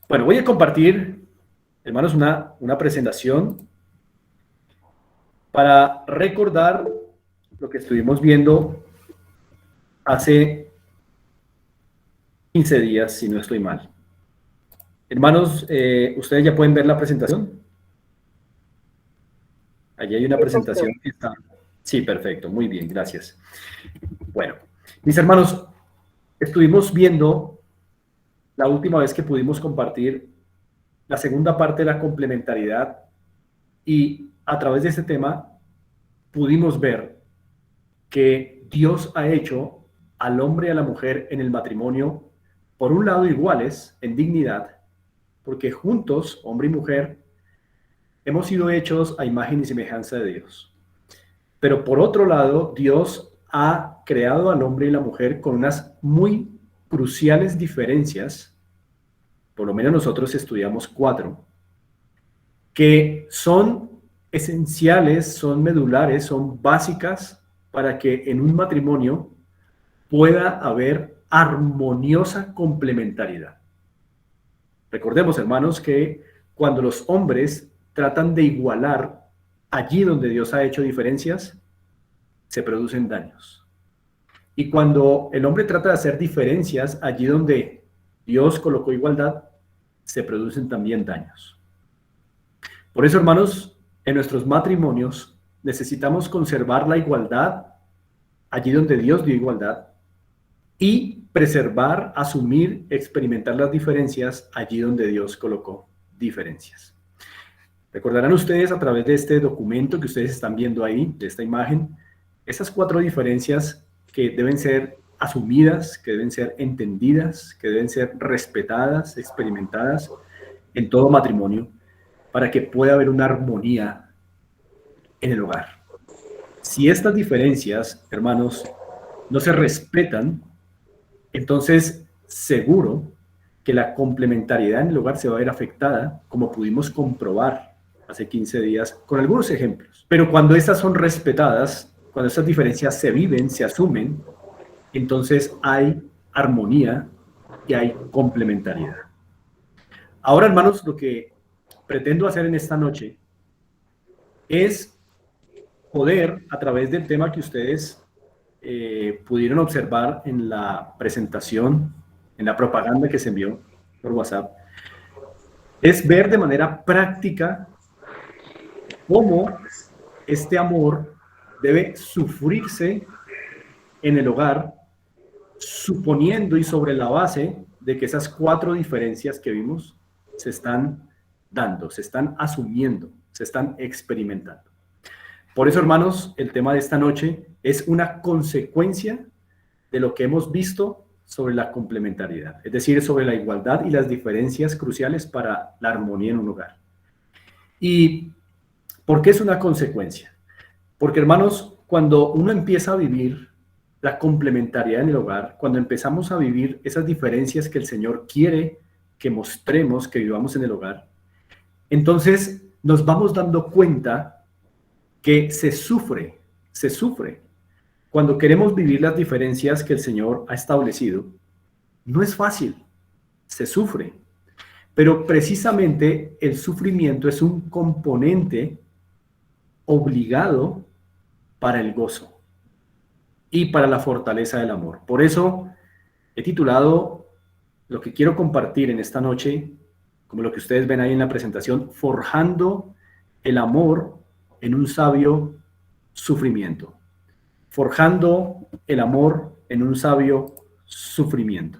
Bueno, voy a compartir, hermanos, una presentación para recordar lo que estuvimos viendo hace 15 días, si no estoy mal. Hermanos, ¿ustedes ya pueden ver la presentación? Allí hay una Sí, pastor. presentación que está... Sí, perfecto, muy bien, gracias. Bueno, mis hermanos, estuvimos viendo la última vez que pudimos compartir la segunda parte de la complementariedad y a través de este tema pudimos ver que Dios ha hecho al hombre y a la mujer en el matrimonio, por un lado iguales en dignidad, porque juntos, hombre y mujer, hemos sido hechos a imagen y semejanza de Dios. Pero por otro lado, Dios ha creado al hombre y la mujer con unas muy cruciales diferencias, por lo menos nosotros estudiamos 4, que son esenciales, son medulares, son básicas para que en un matrimonio pueda haber armoniosa complementariedad. Recordemos, hermanos, que cuando los hombres tratan de igualar allí donde Dios ha hecho diferencias, se producen daños. Y cuando el hombre trata de hacer diferencias allí donde Dios colocó igualdad, se producen también daños. Por eso, hermanos, en nuestros matrimonios necesitamos conservar la igualdad allí donde Dios dio igualdad y preservar, asumir, experimentar las diferencias allí donde Dios colocó diferencias. Recordarán ustedes a través de este documento que ustedes están viendo ahí, de esta imagen, esas 4 diferencias que deben ser asumidas, que deben ser entendidas, que deben ser respetadas, experimentadas en todo matrimonio, para que pueda haber una armonía en el hogar. Si estas diferencias, hermanos, no se respetan, entonces seguro que la complementariedad en el hogar se va a ver afectada, como pudimos comprobar hace 15 días con algunos ejemplos. Pero cuando estas son respetadas, cuando estas diferencias se viven, se asumen, entonces hay armonía y hay complementariedad. Ahora, hermanos, lo que pretendo hacer en esta noche es poder, a través del tema que ustedes pudieron observar en la presentación, en la propaganda que se envió por WhatsApp, es ver de manera práctica cómo este amor debe sufrirse en el hogar, suponiendo y sobre la base de que esas 4 diferencias que vimos se están dando, se están asumiendo, se están experimentando. Por eso, hermanos, el tema de esta noche es una consecuencia de lo que hemos visto sobre la complementariedad, es decir, sobre la igualdad y las diferencias cruciales para la armonía en un hogar. ¿Y por qué es una consecuencia? Porque, hermanos, cuando uno empieza a vivir la complementariedad en el hogar, cuando empezamos a vivir esas diferencias que el Señor quiere que mostremos, que vivamos en el hogar, entonces nos vamos dando cuenta que se sufre. Cuando queremos vivir las diferencias que el Señor ha establecido, no es fácil, se sufre. Pero precisamente el sufrimiento es un componente obligado para el gozo y para la fortaleza del amor. Por eso he titulado lo que quiero compartir en esta noche, como lo que ustedes ven ahí en la presentación, Forjando el amor en un sabio sufrimiento. Forjando el amor en un sabio sufrimiento.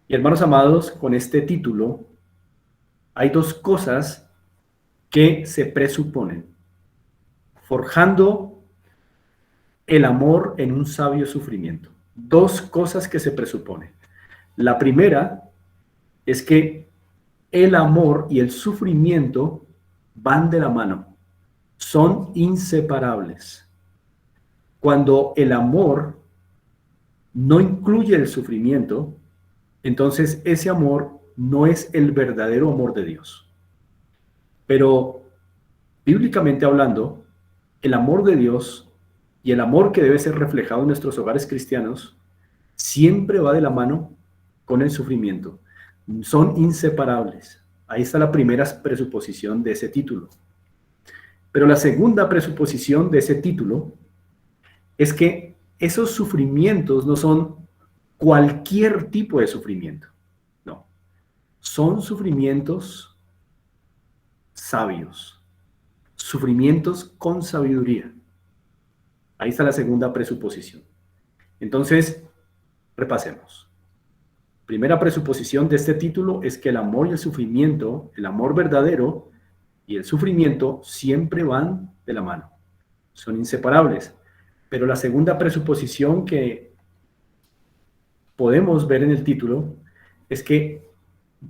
Y hermanos amados, con este título hay 2 cosas que se presuponen. Forjando el amor en un sabio sufrimiento. 2 cosas que se presuponen. La primera es que el amor y el sufrimiento van de la mano, son inseparables. Cuando el amor no incluye el sufrimiento, entonces ese amor no es el verdadero amor de Dios. Pero bíblicamente hablando, el amor de Dios y el amor que debe ser reflejado en nuestros hogares cristianos siempre va de la mano con el sufrimiento. Son inseparables. Ahí está la primera presuposición de ese título. Pero la segunda presuposición de ese título es que esos sufrimientos no son cualquier tipo de sufrimiento. No. Son sufrimientos sabios. Sufrimientos con sabiduría. Ahí está la segunda presuposición. Entonces, repasemos. Primera presuposición de este título es que el amor y el sufrimiento, el amor verdadero y el sufrimiento siempre van de la mano. Son inseparables. Pero la segunda presuposición que podemos ver en el título es que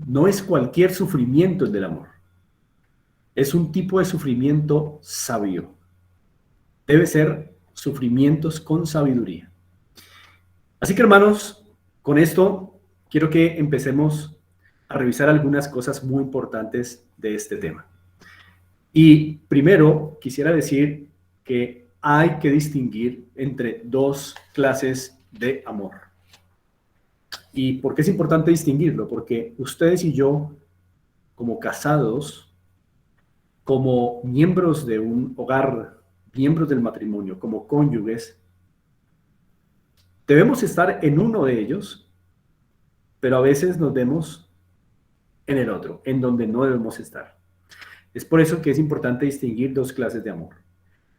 no es cualquier sufrimiento el del amor. Es un tipo de sufrimiento sabio. Debe ser sufrimientos con sabiduría. Así que, hermanos, con esto quiero que empecemos a revisar algunas cosas muy importantes de este tema. Y primero quisiera decir que hay que distinguir entre dos clases de amor. ¿Y por qué es importante distinguirlo? Porque ustedes y yo, como casados, como miembros de un hogar, miembros del matrimonio, como cónyuges, debemos estar en uno de ellos, pero a veces nos vemos en el otro, en donde no debemos estar. Es por eso que es importante distinguir dos clases de amor: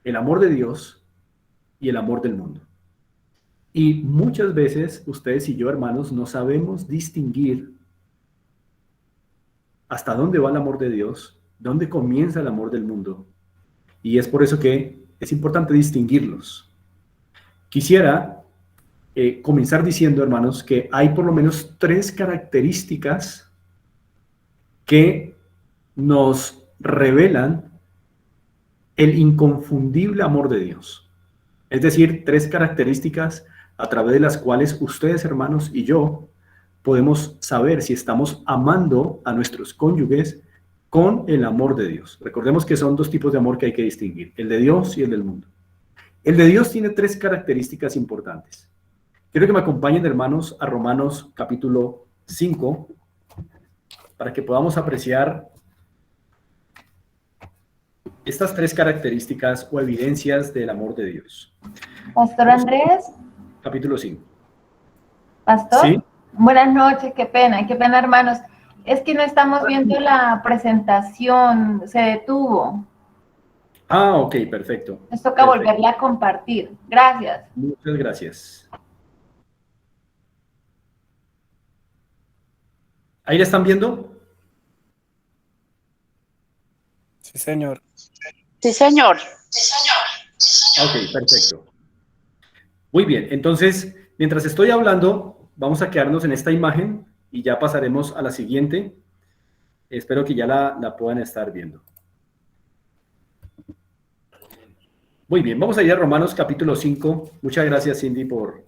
el amor de Dios y el amor del mundo. Y muchas veces ustedes y yo, hermanos, no sabemos distinguir hasta dónde va el amor de Dios, dónde comienza el amor del mundo. Y es por eso que es importante distinguirlos. Quisiera comenzar diciendo, hermanos, que hay por lo menos tres características que nos revelan el inconfundible amor de Dios. Es decir, tres características a través de las cuales ustedes, hermanos, y yo podemos saber si estamos amando a nuestros cónyuges con el amor de Dios. Recordemos que son dos tipos de amor que hay que distinguir: el de Dios y el del mundo. El de Dios tiene tres características importantes. Quiero que me acompañen, hermanos, a Romanos capítulo 5, para que podamos apreciar estas tres características o evidencias del amor de Dios. Pastor Andrés. Capítulo 5. Pastor. ¿Sí? Buenas noches, qué pena, hermanos. Es que no estamos viendo la presentación, se detuvo. Ah, ok, perfecto. Nos toca volverla a compartir. Gracias. Muchas gracias. ¿Ahí la están viendo? Sí, señor. Sí, señor. Ok, perfecto. Muy bien, entonces, mientras estoy hablando, vamos a quedarnos en esta imagen y ya pasaremos a la siguiente. Espero que ya la puedan estar viendo. Muy bien, vamos a ir a Romanos capítulo 5. Muchas gracias, Cindy, por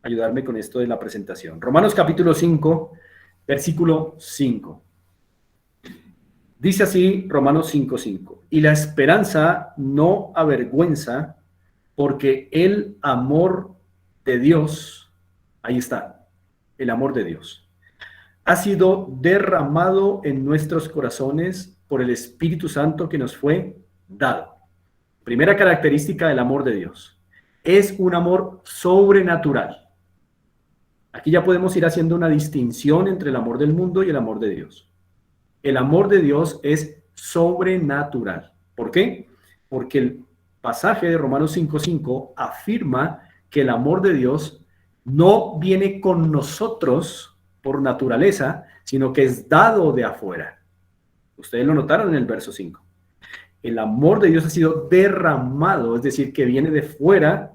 ayudarme con esto de la presentación. Romanos capítulo 5, versículo 5. Dice así Romanos 5:5. Y la esperanza no avergüenza, porque el amor de Dios, ahí está, el amor de Dios, ha sido derramado en nuestros corazones por el Espíritu Santo que nos fue dado. Primera característica del amor de Dios: es un amor sobrenatural. Aquí ya podemos ir haciendo una distinción entre el amor del mundo y el amor de Dios. El amor de Dios es sobrenatural. ¿Por qué? Porque el pasaje de Romanos 5:5 afirma que el amor de Dios no viene con nosotros por naturaleza, sino que es dado de afuera. Ustedes lo notaron en el verso 5. El amor de Dios ha sido derramado, es decir, que viene de fuera,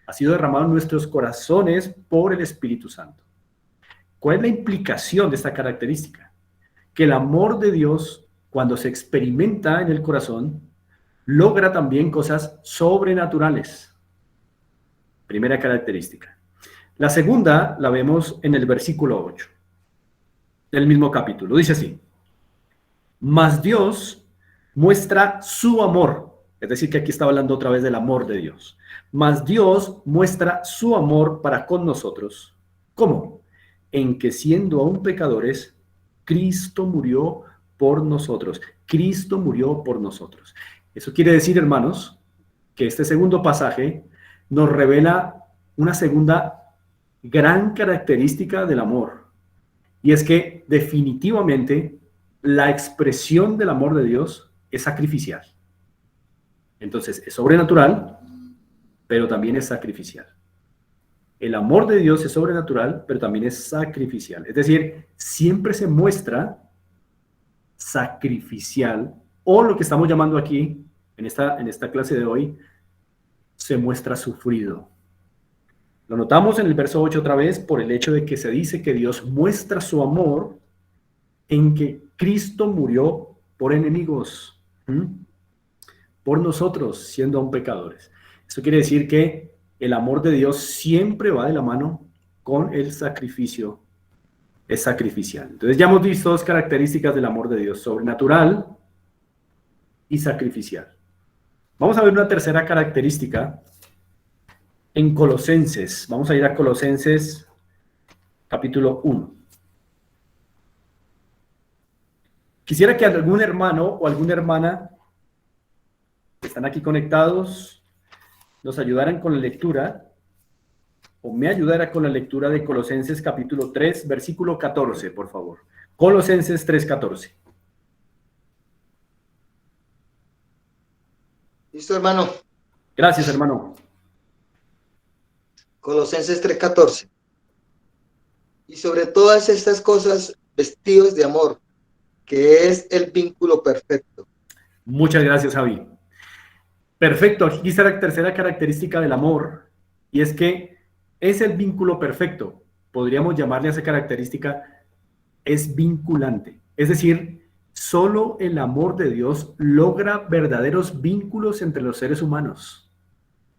ha sido derramado en nuestros corazones por el Espíritu Santo. ¿Cuál es la implicación de esta característica? Que el amor de Dios, cuando se experimenta en el corazón, logra también cosas sobrenaturales. Primera característica. La segunda la vemos en el versículo 8 del mismo capítulo. Dice así: mas Dios muestra su amor. Es decir, que aquí está hablando otra vez del amor de Dios. Mas Dios muestra su amor para con nosotros. ¿Cómo? en que siendo aún pecadores, Cristo murió por nosotros. Cristo murió por nosotros. Eso quiere decir, hermanos, que este segundo pasaje nos revela una segunda gran característica del amor. Y es que definitivamente la expresión del amor de Dios es sacrificial. Entonces, es sobrenatural, pero también es sacrificial. El amor de Dios es sobrenatural, pero también es sacrificial. Es decir, siempre se muestra sacrificial, o lo que estamos llamando aquí, en esta clase de hoy, se muestra sufrido. Lo notamos en el verso 8 otra vez por el hecho de que se dice que Dios muestra su amor en que Cristo murió por enemigos, por nosotros, siendo aún pecadores. Eso quiere decir que el amor de Dios siempre va de la mano con el sacrificio. Es sacrificial. Entonces ya hemos visto dos características del amor de Dios: sobrenatural y sacrificial. Vamos a ver una tercera característica en Colosenses. Vamos a ir a Colosenses capítulo 1. Quisiera que algún hermano o alguna hermana que están aquí conectados nos ayudaran con la lectura, o me ayudara con la lectura de Colosenses capítulo 3, versículo 14, por favor. Colosenses 3, 14. Listo, hermano. Gracias, hermano. Colosenses 3:14. Y sobre todas estas cosas, vestidos de amor, que es el vínculo perfecto. Muchas gracias, Javi. Perfecto. Aquí está la tercera característica del amor, y es que es el vínculo perfecto. Podríamos llamarle a esa característica, es vinculante. Es decir, solo el amor de Dios logra verdaderos vínculos entre los seres humanos.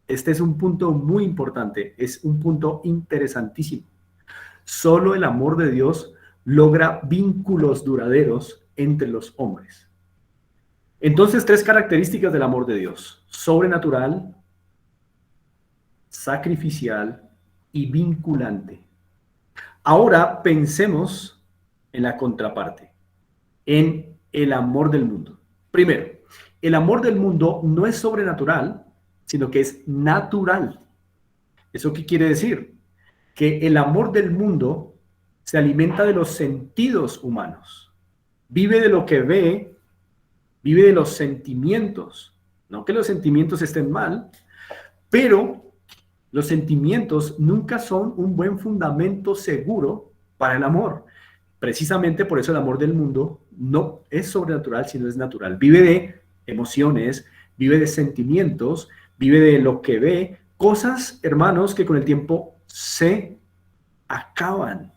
Este es un punto muy importante, es un punto interesantísimo. Solo el amor de Dios logra vínculos duraderos entre los hombres. Entonces, tres características del amor de Dios: sobrenatural, sacrificial y vinculante. Ahora pensemos en la contraparte, en el amor del mundo. Primero, el amor del mundo no es sobrenatural, sino que es natural. ¿Eso qué quiere decir? Que el amor del mundo se alimenta de los sentidos humanos. Vive de lo que ve, vive de los sentimientos. No que los sentimientos estén mal, pero los sentimientos nunca son un buen fundamento seguro para el amor. Precisamente por eso el amor del mundo no es sobrenatural, sino es natural. Vive de emociones, vive de sentimientos, vive de lo que ve, cosas, hermanos, que con el tiempo se acaban.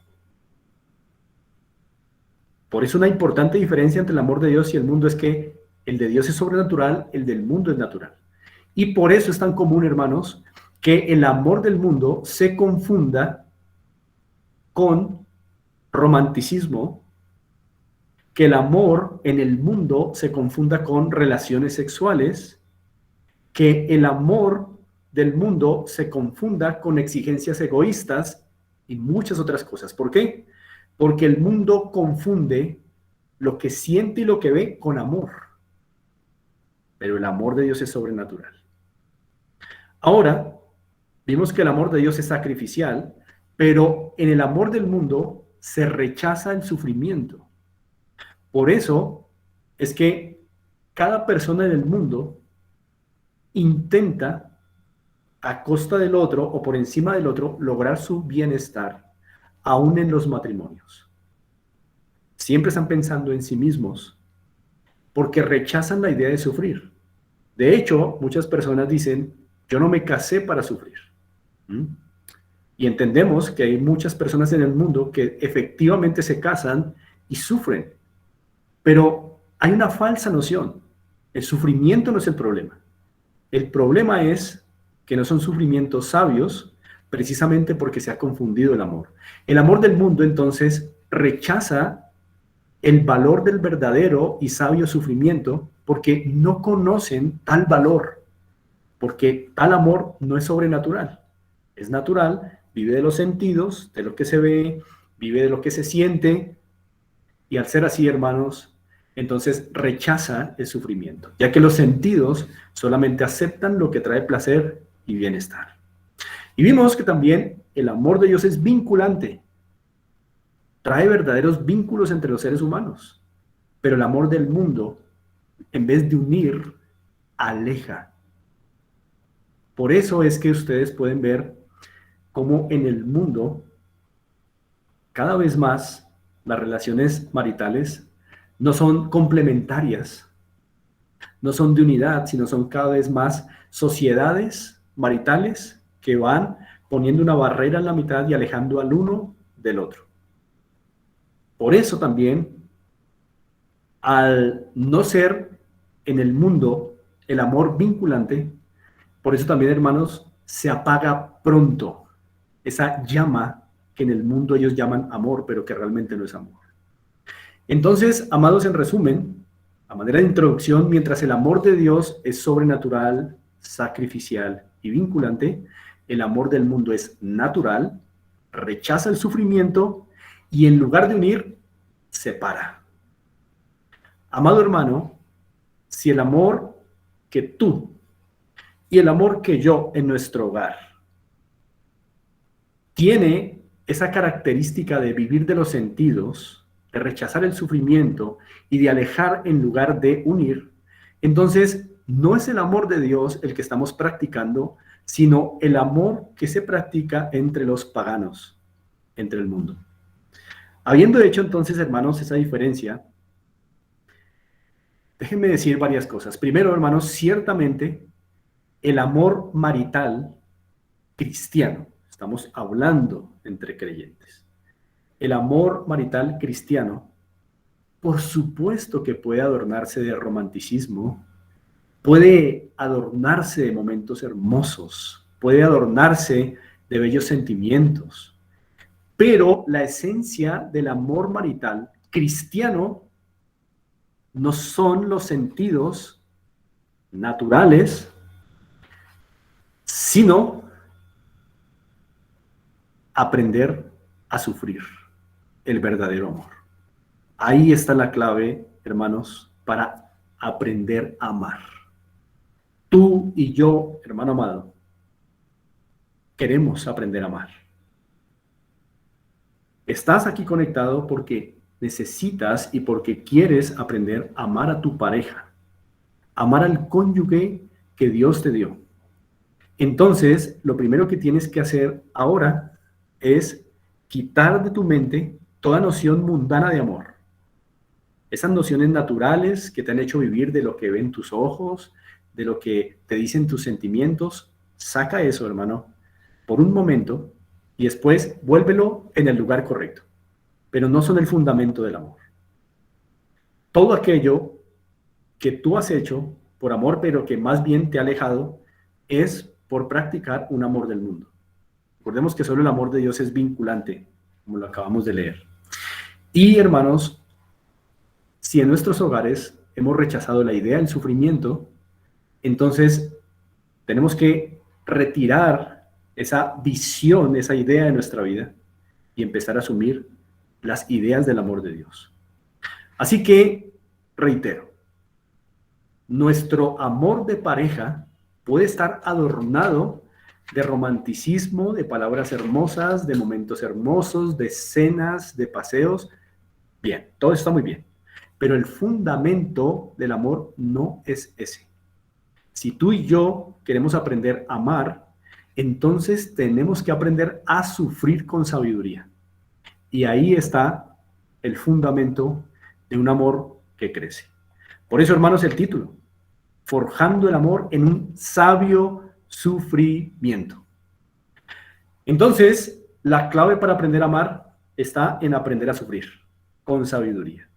Por eso una importante diferencia entre el amor de Dios y el mundo es que el de Dios es sobrenatural, el del mundo es natural. Y por eso es tan común, hermanos, que el amor del mundo se confunda con romanticismo, que el amor en el mundo se confunda con relaciones sexuales, que el amor del mundo se confunda con exigencias egoístas y muchas otras cosas. ¿Por qué? Porque el mundo confunde lo que siente y lo que ve con amor. Pero el amor de Dios es sobrenatural. Ahora, vimos que el amor de Dios es sacrificial, pero en el amor del mundo se rechaza el sufrimiento. Por eso es que cada persona en el mundo intenta, a costa del otro o por encima del otro, lograr su bienestar, aún en los matrimonios. Siempre están pensando en sí mismos porque rechazan la idea de sufrir. De hecho, muchas personas dicen: yo no me casé para sufrir. Y entendemos que hay muchas personas en el mundo que efectivamente se casan y sufren. Pero hay una falsa noción. El sufrimiento no es el problema. El problema es que no son sufrimientos sabios, precisamente porque se ha confundido el amor. El amor del mundo, entonces, rechaza el valor del verdadero y sabio sufrimiento porque no conocen tal valor, porque tal amor no es sobrenatural, es natural, vive de los sentidos, de lo que se ve, vive de lo que se siente, y al ser así, hermanos, entonces rechaza el sufrimiento, ya que los sentidos solamente aceptan lo que trae placer y bienestar. Y vimos que también el amor de Dios es vinculante, trae verdaderos vínculos entre los seres humanos, pero el amor del mundo, en vez de unir, aleja. Por eso es que ustedes pueden ver cómo en el mundo, cada vez más, las relaciones maritales no son complementarias, no son de unidad, sino son cada vez más sociedades maritales que van poniendo una barrera en la mitad y alejando al uno del otro. Por eso también, al no ser en el mundo el amor vinculante, por eso también, hermanos, se apaga pronto esa llama que en el mundo ellos llaman amor, pero que realmente no es amor. Entonces, amados, en resumen, a manera de introducción, mientras el amor de Dios es sobrenatural, sacrificial y vinculante, el amor del mundo es natural, rechaza el sufrimiento y en lugar de unir, separa. Amado hermano, si el amor que tú y el amor que yo en nuestro hogar tiene esa característica de vivir de los sentidos, de rechazar el sufrimiento y de alejar en lugar de unir, entonces no es el amor de Dios el que estamos practicando, sino el amor que se practica entre los paganos, entre el mundo. Habiendo hecho entonces, hermanos, esa diferencia, déjenme decir varias cosas. Primero, hermanos, ciertamente el amor marital cristiano, estamos hablando entre creyentes, el amor marital cristiano, por supuesto que puede adornarse de romanticismo, puede adornarse de momentos hermosos, puede adornarse de bellos sentimientos, pero la esencia del amor marital cristiano no son los sentidos naturales, sino aprender a sufrir el verdadero amor. Ahí está la clave, hermanos, para aprender a amar. Tú y yo, hermano amado, queremos aprender a amar. Estás aquí conectado porque necesitas y porque quieres aprender a amar a tu pareja, amar al cónyuge que Dios te dio. Entonces, lo primero que tienes que hacer ahora es quitar de tu mente toda noción mundana de amor. Esas nociones naturales que te han hecho vivir de lo que ven tus ojos, de lo que te dicen tus sentimientos, saca eso, hermano, por un momento y después vuélvelo en el lugar correcto. Pero no son el fundamento del amor. Todo aquello que tú has hecho por amor, pero que más bien te ha alejado, es por practicar un amor del mundo. Recordemos que solo el amor de Dios es vinculante, como lo acabamos de leer. Y hermanos, si en nuestros hogares hemos rechazado la idea del sufrimiento, entonces tenemos que retirar esa visión, esa idea de nuestra vida y empezar a asumir las ideas del amor de Dios. Así que, reitero, nuestro amor de pareja puede estar adornado de romanticismo, de palabras hermosas, de momentos hermosos, de cenas, de paseos. Bien, todo está muy bien. Pero el fundamento del amor no es ese. Si tú y yo queremos aprender a amar, entonces tenemos que aprender a sufrir con sabiduría. Y ahí está el fundamento de un amor que crece. Por eso, hermanos, el título, Forjando el amor en un sabio sufrimiento. Entonces, la clave para aprender a amar está en aprender a sufrir con sabiduría.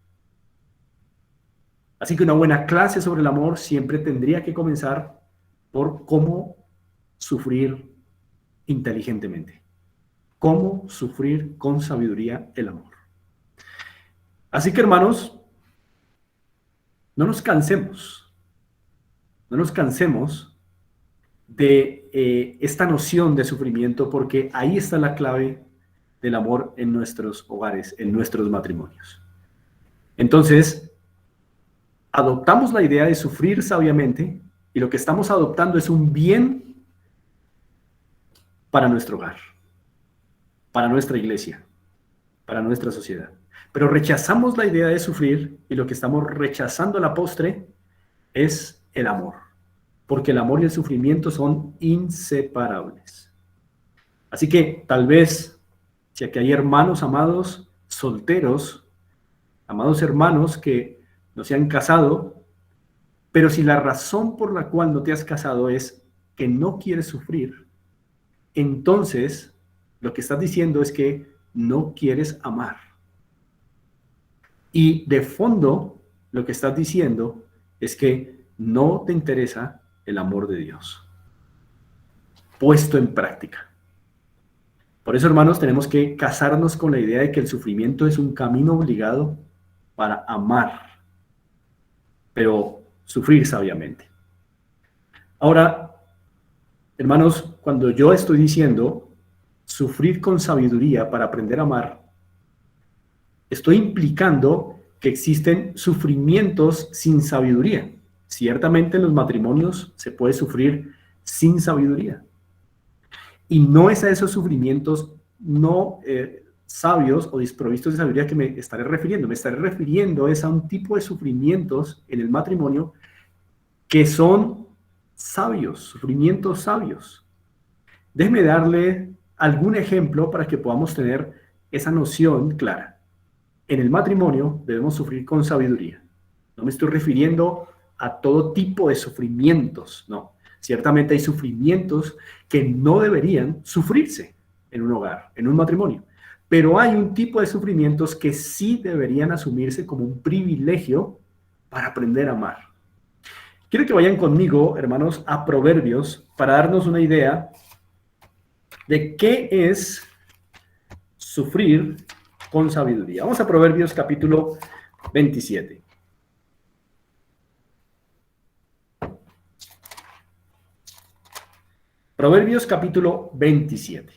Así que una buena clase sobre el amor siempre tendría que comenzar por cómo sufrir inteligentemente. Cómo sufrir con sabiduría el amor. Así que, hermanos, no nos cansemos de esta noción de sufrimiento, porque ahí está la clave del amor en nuestros hogares, en nuestros matrimonios. Entonces, adoptamos la idea de sufrir sabiamente y lo que estamos adoptando es un bien para nuestro hogar, para nuestra iglesia, para nuestra sociedad. Pero rechazamos la idea de sufrir y lo que estamos rechazando a la postre es el amor, porque el amor y el sufrimiento son inseparables. Así que tal vez, si aquí hay hermanos amados, solteros, amados hermanos que no se han casado, pero si la razón por la cual no te has casado es que no quieres sufrir, entonces lo que estás diciendo es que no quieres amar. Y de fondo, lo que estás diciendo es que no te interesa el amor de Dios puesto en práctica. Por eso, hermanos, tenemos que casarnos con la idea de que el sufrimiento es un camino obligado para amar, pero sufrir sabiamente. Ahora, hermanos, cuando yo estoy diciendo sufrir con sabiduría para aprender a amar, estoy implicando que existen sufrimientos sin sabiduría. Ciertamente en los matrimonios se puede sufrir sin sabiduría. Y no es a esos sufrimientos no sabios o desprovistos de sabiduría que me estaré refiriendo. Me estaré refiriendo es a un tipo de sufrimientos en el matrimonio que son sabios, sufrimientos sabios. Déjeme darle algún ejemplo para que podamos tener esa noción clara. En el matrimonio debemos sufrir con sabiduría. No me estoy refiriendo a todo tipo de sufrimientos, no. Ciertamente hay sufrimientos que no deberían sufrirse en un hogar, en un matrimonio. Pero hay un tipo de sufrimientos que sí deberían asumirse como un privilegio para aprender a amar. Quiero que vayan conmigo, hermanos, a Proverbios para darnos una idea de qué es sufrir con sabiduría. Vamos a Proverbios capítulo 27. Proverbios capítulo 27.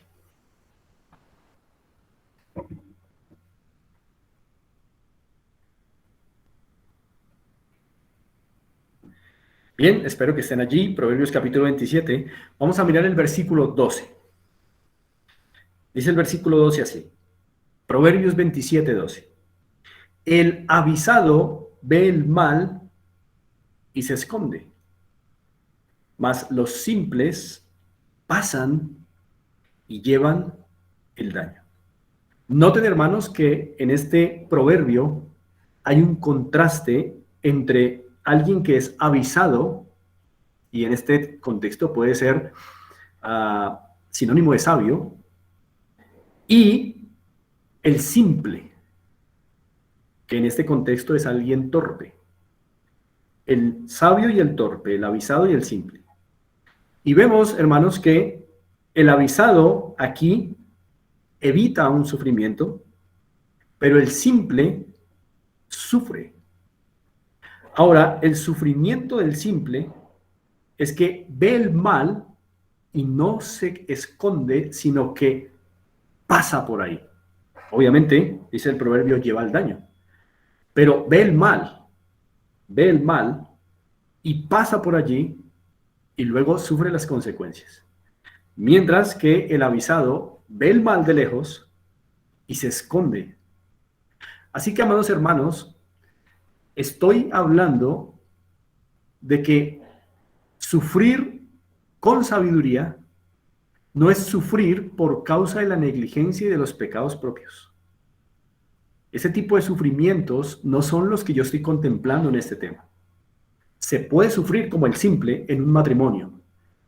Bien, espero que estén allí. Proverbios capítulo 27. Vamos a mirar el versículo 12. Dice el versículo 12 así. Proverbios 27, 12. El avisado ve el mal y se esconde, mas los simples pasan y llevan el daño. Noten, hermanos, que en este proverbio hay un contraste entre alguien que es avisado, y en este contexto puede ser sinónimo de sabio, y el simple, que en este contexto es alguien torpe. El sabio y el torpe, el avisado y el simple. Y vemos, hermanos, que el avisado aquí evita un sufrimiento, pero el simple sufre. Ahora, el sufrimiento del simple es que ve el mal y no se esconde, sino que pasa por ahí. Obviamente, dice el proverbio, lleva el daño. Pero ve el mal y pasa por allí y luego sufre las consecuencias. Mientras que el avisado ve el mal de lejos y se esconde. Así que, amados hermanos, estoy hablando de que sufrir con sabiduría no es sufrir por causa de la negligencia y de los pecados propios. Ese tipo de sufrimientos no son los que yo estoy contemplando en este tema. Se puede sufrir como el simple en un matrimonio.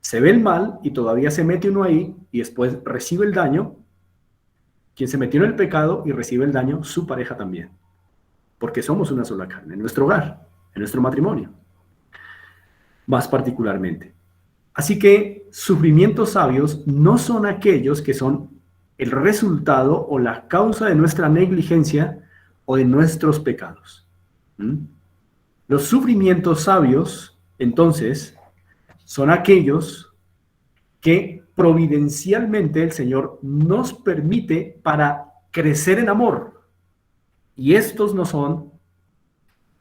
Se ve el mal y todavía se mete uno ahí y después recibe el daño. Quien se metió en el pecado y recibe el daño, su pareja también. Porque somos una sola carne, en nuestro hogar, en nuestro matrimonio. Más particularmente. Así que sufrimientos sabios no son aquellos que son el resultado o la causa de nuestra negligencia o de nuestros pecados. Los sufrimientos sabios, entonces, son aquellos que providencialmente el Señor nos permite para crecer en amor. Y estos no son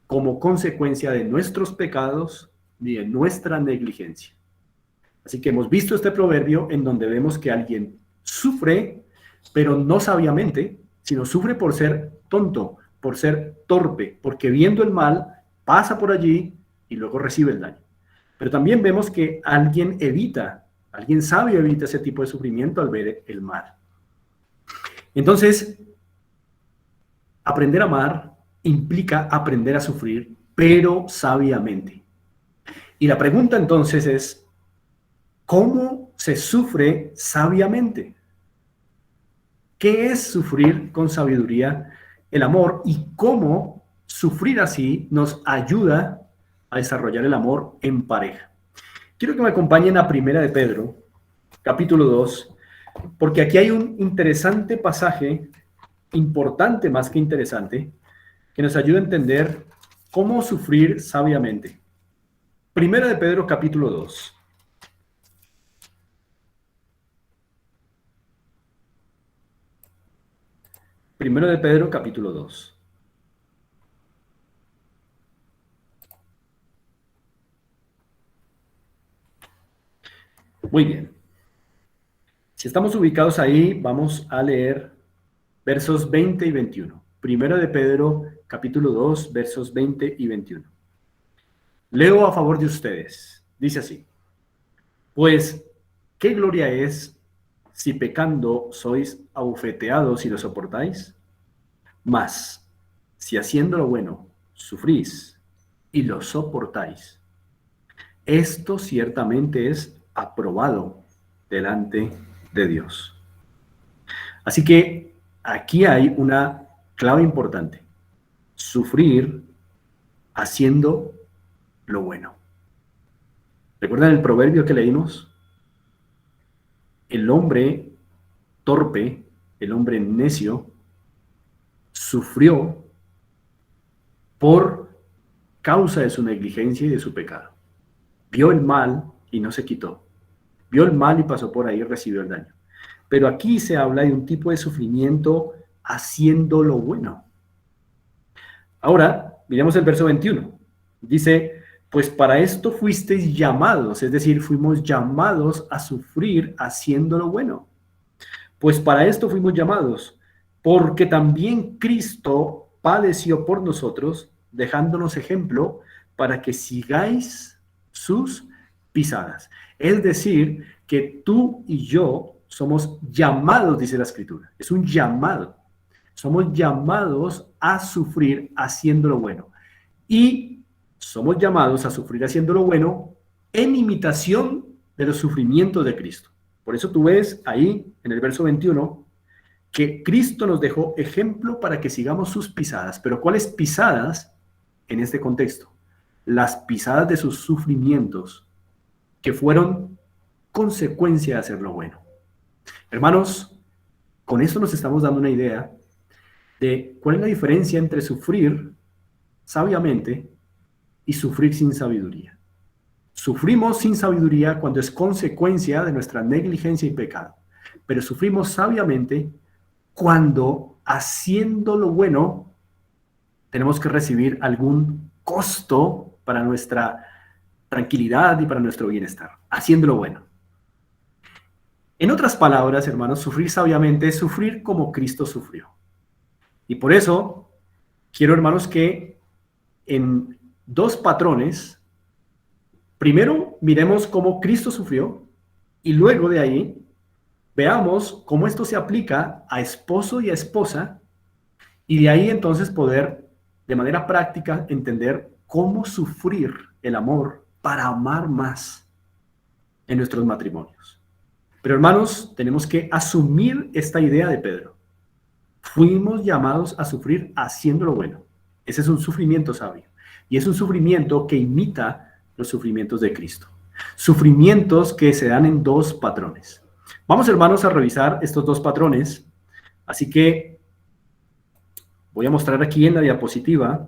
como consecuencia de nuestros pecados ni de nuestra negligencia. Así que hemos visto este proverbio en donde vemos que alguien sufre, pero no sabiamente, sino sufre por ser tonto, por ser torpe, porque viendo el mal pasa por allí y luego recibe el daño. Pero también vemos que alguien sabio evita ese tipo de sufrimiento al ver el mal. Entonces, aprender a amar implica aprender a sufrir, pero sabiamente. Y la pregunta entonces es, ¿cómo se sufre sabiamente? ¿Qué es sufrir con sabiduría el amor y cómo sufrir así nos ayuda a desarrollar el amor en pareja? Quiero que me acompañen a Primera de Pedro, capítulo 2, porque aquí hay un interesante pasaje, importante más que interesante, que nos ayuda a entender cómo sufrir sabiamente. Primera de Pedro, capítulo 2. Primero de Pedro, capítulo 2. Muy bien. Si estamos ubicados ahí, vamos a leer versos 20 y 21. Primero de Pedro, capítulo 2, versos 20 y 21. Leo a favor de ustedes. Dice así: Pues, ¿qué gloria es si pecando sois abofeteados y lo soportáis? Mas, si haciendo lo bueno sufrís y lo soportáis, esto ciertamente es aprobado delante de Dios. Así que aquí hay una clave importante: sufrir haciendo lo bueno. ¿Recuerdan el proverbio que leímos? El hombre torpe, el hombre necio, sufrió por causa de su negligencia y de su pecado. Vio el mal y no se quitó. Vio el mal y pasó por ahí y recibió el daño. Pero aquí se habla de un tipo de sufrimiento haciendo lo bueno. Ahora, miremos el verso 21. Dice: Pues para esto fuisteis llamados, es decir, fuimos llamados a sufrir haciendo lo bueno. Pues para esto fuimos llamados, porque también Cristo padeció por nosotros, dejándonos ejemplo para que sigáis sus pisadas. Es decir, que tú y yo somos llamados, dice la Escritura. Es un llamado. Somos llamados a sufrir haciendo lo bueno. Y somos llamados a sufrir haciendo lo bueno en imitación de los sufrimientos de Cristo. Por eso tú ves ahí en el verso 21 que Cristo nos dejó ejemplo para que sigamos sus pisadas. Pero ¿cuáles pisadas en este contexto? Las pisadas de sus sufrimientos, que fueron consecuencia de hacer lo bueno. Hermanos, con esto nos estamos dando una idea de cuál es la diferencia entre sufrir sabiamente y sufrir sin sabiduría. Sufrimos sin sabiduría cuando es consecuencia de nuestra negligencia y pecado, pero sufrimos sabiamente cuando haciendo lo bueno tenemos que recibir algún costo para nuestra tranquilidad y para nuestro bienestar, haciendo lo bueno. En otras palabras, hermanos, sufrir sabiamente es sufrir como Cristo sufrió. Y por eso quiero, hermanos, que en dos patrones, primero miremos cómo Cristo sufrió y luego de ahí veamos cómo esto se aplica a esposo y a esposa, y de ahí entonces poder de manera práctica entender cómo sufrir el amor para amar más en nuestros matrimonios. Pero hermanos, tenemos que asumir esta idea de Pedro. Fuimos llamados a sufrir haciendo lo bueno. Ese es un sufrimiento sabio. Y es un sufrimiento que imita los sufrimientos de Cristo. Sufrimientos que se dan en dos patrones. Vamos, hermanos, a revisar estos dos patrones. Así que voy a mostrar aquí en la diapositiva.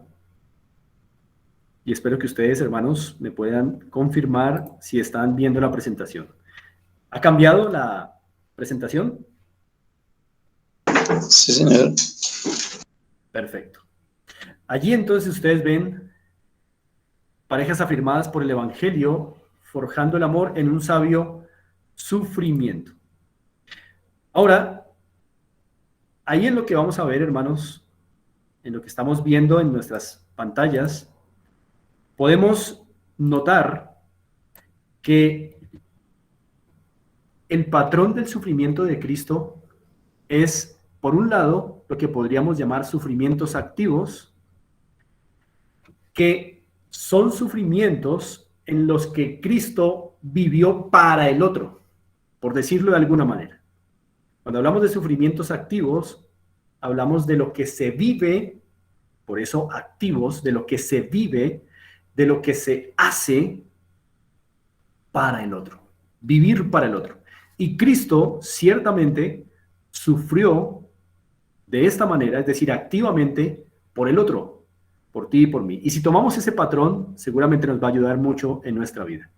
Y espero que ustedes, hermanos, me puedan confirmar si están viendo la presentación. ¿Ha cambiado la presentación? Sí, señor. Perfecto. Allí entonces ustedes ven parejas afirmadas por el Evangelio, forjando el amor en un sabio sufrimiento. Ahora, ahí en lo que vamos a ver, hermanos, en lo que estamos viendo en nuestras pantallas, podemos notar que el patrón del sufrimiento de Cristo es, por un lado, lo que podríamos llamar sufrimientos activos, que son sufrimientos en los que Cristo vivió para el otro, por decirlo de alguna manera. Cuando hablamos de sufrimientos activos, hablamos de lo que se vive, por eso activos, de lo que se vive, de lo que se hace para el otro, vivir para el otro. Y Cristo ciertamente sufrió de esta manera, es decir, activamente por el otro, por ti y por mí. Y si tomamos ese patrón, seguramente nos va a ayudar mucho en nuestra vida.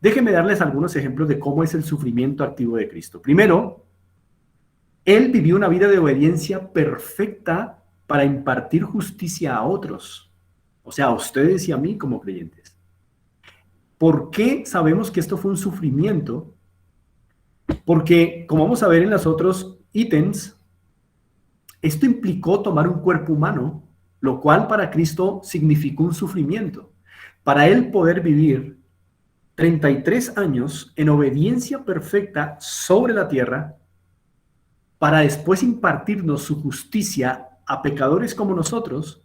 Déjenme darles algunos ejemplos de cómo es el sufrimiento activo de Cristo. Primero, Él vivió una vida de obediencia perfecta para impartir justicia a otros, o sea, a ustedes y a mí como creyentes. ¿Por qué sabemos que esto fue un sufrimiento? Porque, como vamos a ver en los otros ítems, esto implicó tomar un cuerpo humano, lo cual para Cristo significó un sufrimiento. Para Él poder vivir 33 años en obediencia perfecta sobre la tierra, para después impartirnos su justicia a pecadores como nosotros,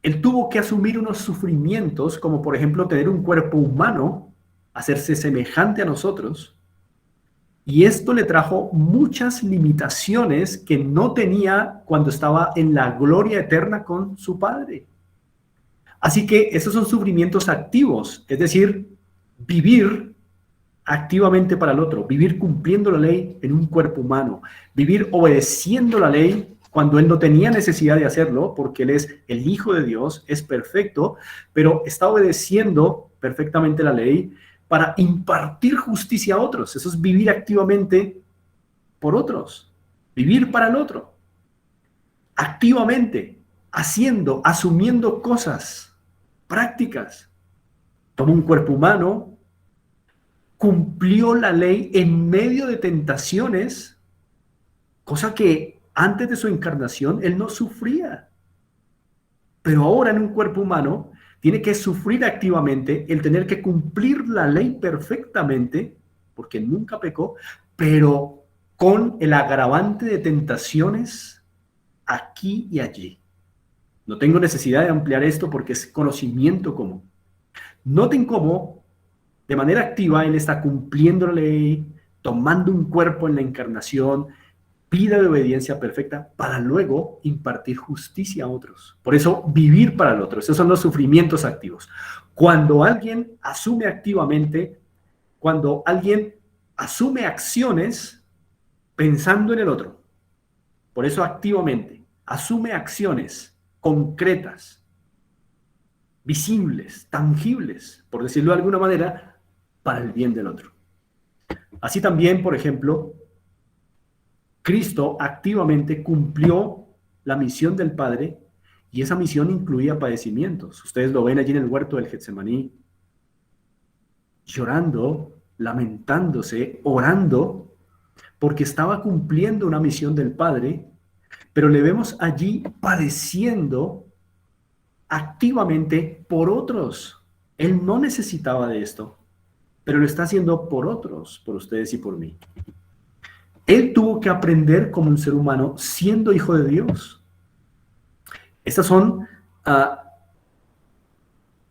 Él tuvo que asumir unos sufrimientos, como por ejemplo tener un cuerpo humano, hacerse semejante a nosotros, y esto le trajo muchas limitaciones que no tenía cuando estaba en la gloria eterna con su Padre. Así que esos son sufrimientos activos, es decir, vivir activamente para el otro, vivir cumpliendo la ley en un cuerpo humano, vivir obedeciendo la ley cuando Él no tenía necesidad de hacerlo, porque Él es el Hijo de Dios, es perfecto, pero está obedeciendo perfectamente la ley para impartir justicia a otros. Eso es vivir activamente por otros, vivir para el otro, activamente, haciendo, asumiendo cosas prácticas. Tomó un cuerpo humano, cumplió la ley en medio de tentaciones, cosa que antes de su encarnación Él no sufría. Pero ahora en un cuerpo humano tiene que sufrir activamente el tener que cumplir la ley perfectamente, porque nunca pecó, pero con el agravante de tentaciones aquí y allí. No tengo necesidad de ampliar esto porque es conocimiento común. Noten cómo de manera activa Él está cumpliendo la ley, tomando un cuerpo en la encarnación, vida de obediencia perfecta para luego impartir justicia a otros. Por eso, vivir para el otro. Esos son los sufrimientos activos. Cuando alguien asume activamente, cuando alguien asume acciones pensando en el otro. Por eso, activamente, asume acciones concretas, visibles, tangibles, por decirlo de alguna manera, para el bien del otro. Así también, por ejemplo, Cristo activamente cumplió la misión del Padre y esa misión incluía padecimientos. Ustedes lo ven allí en el huerto del Getsemaní, llorando, lamentándose, orando, porque estaba cumpliendo una misión del Padre, pero le vemos allí padeciendo activamente por otros. Él no necesitaba de esto, pero lo está haciendo por otros, por ustedes y por mí. Él tuvo que aprender como un ser humano siendo hijo de Dios. Estas son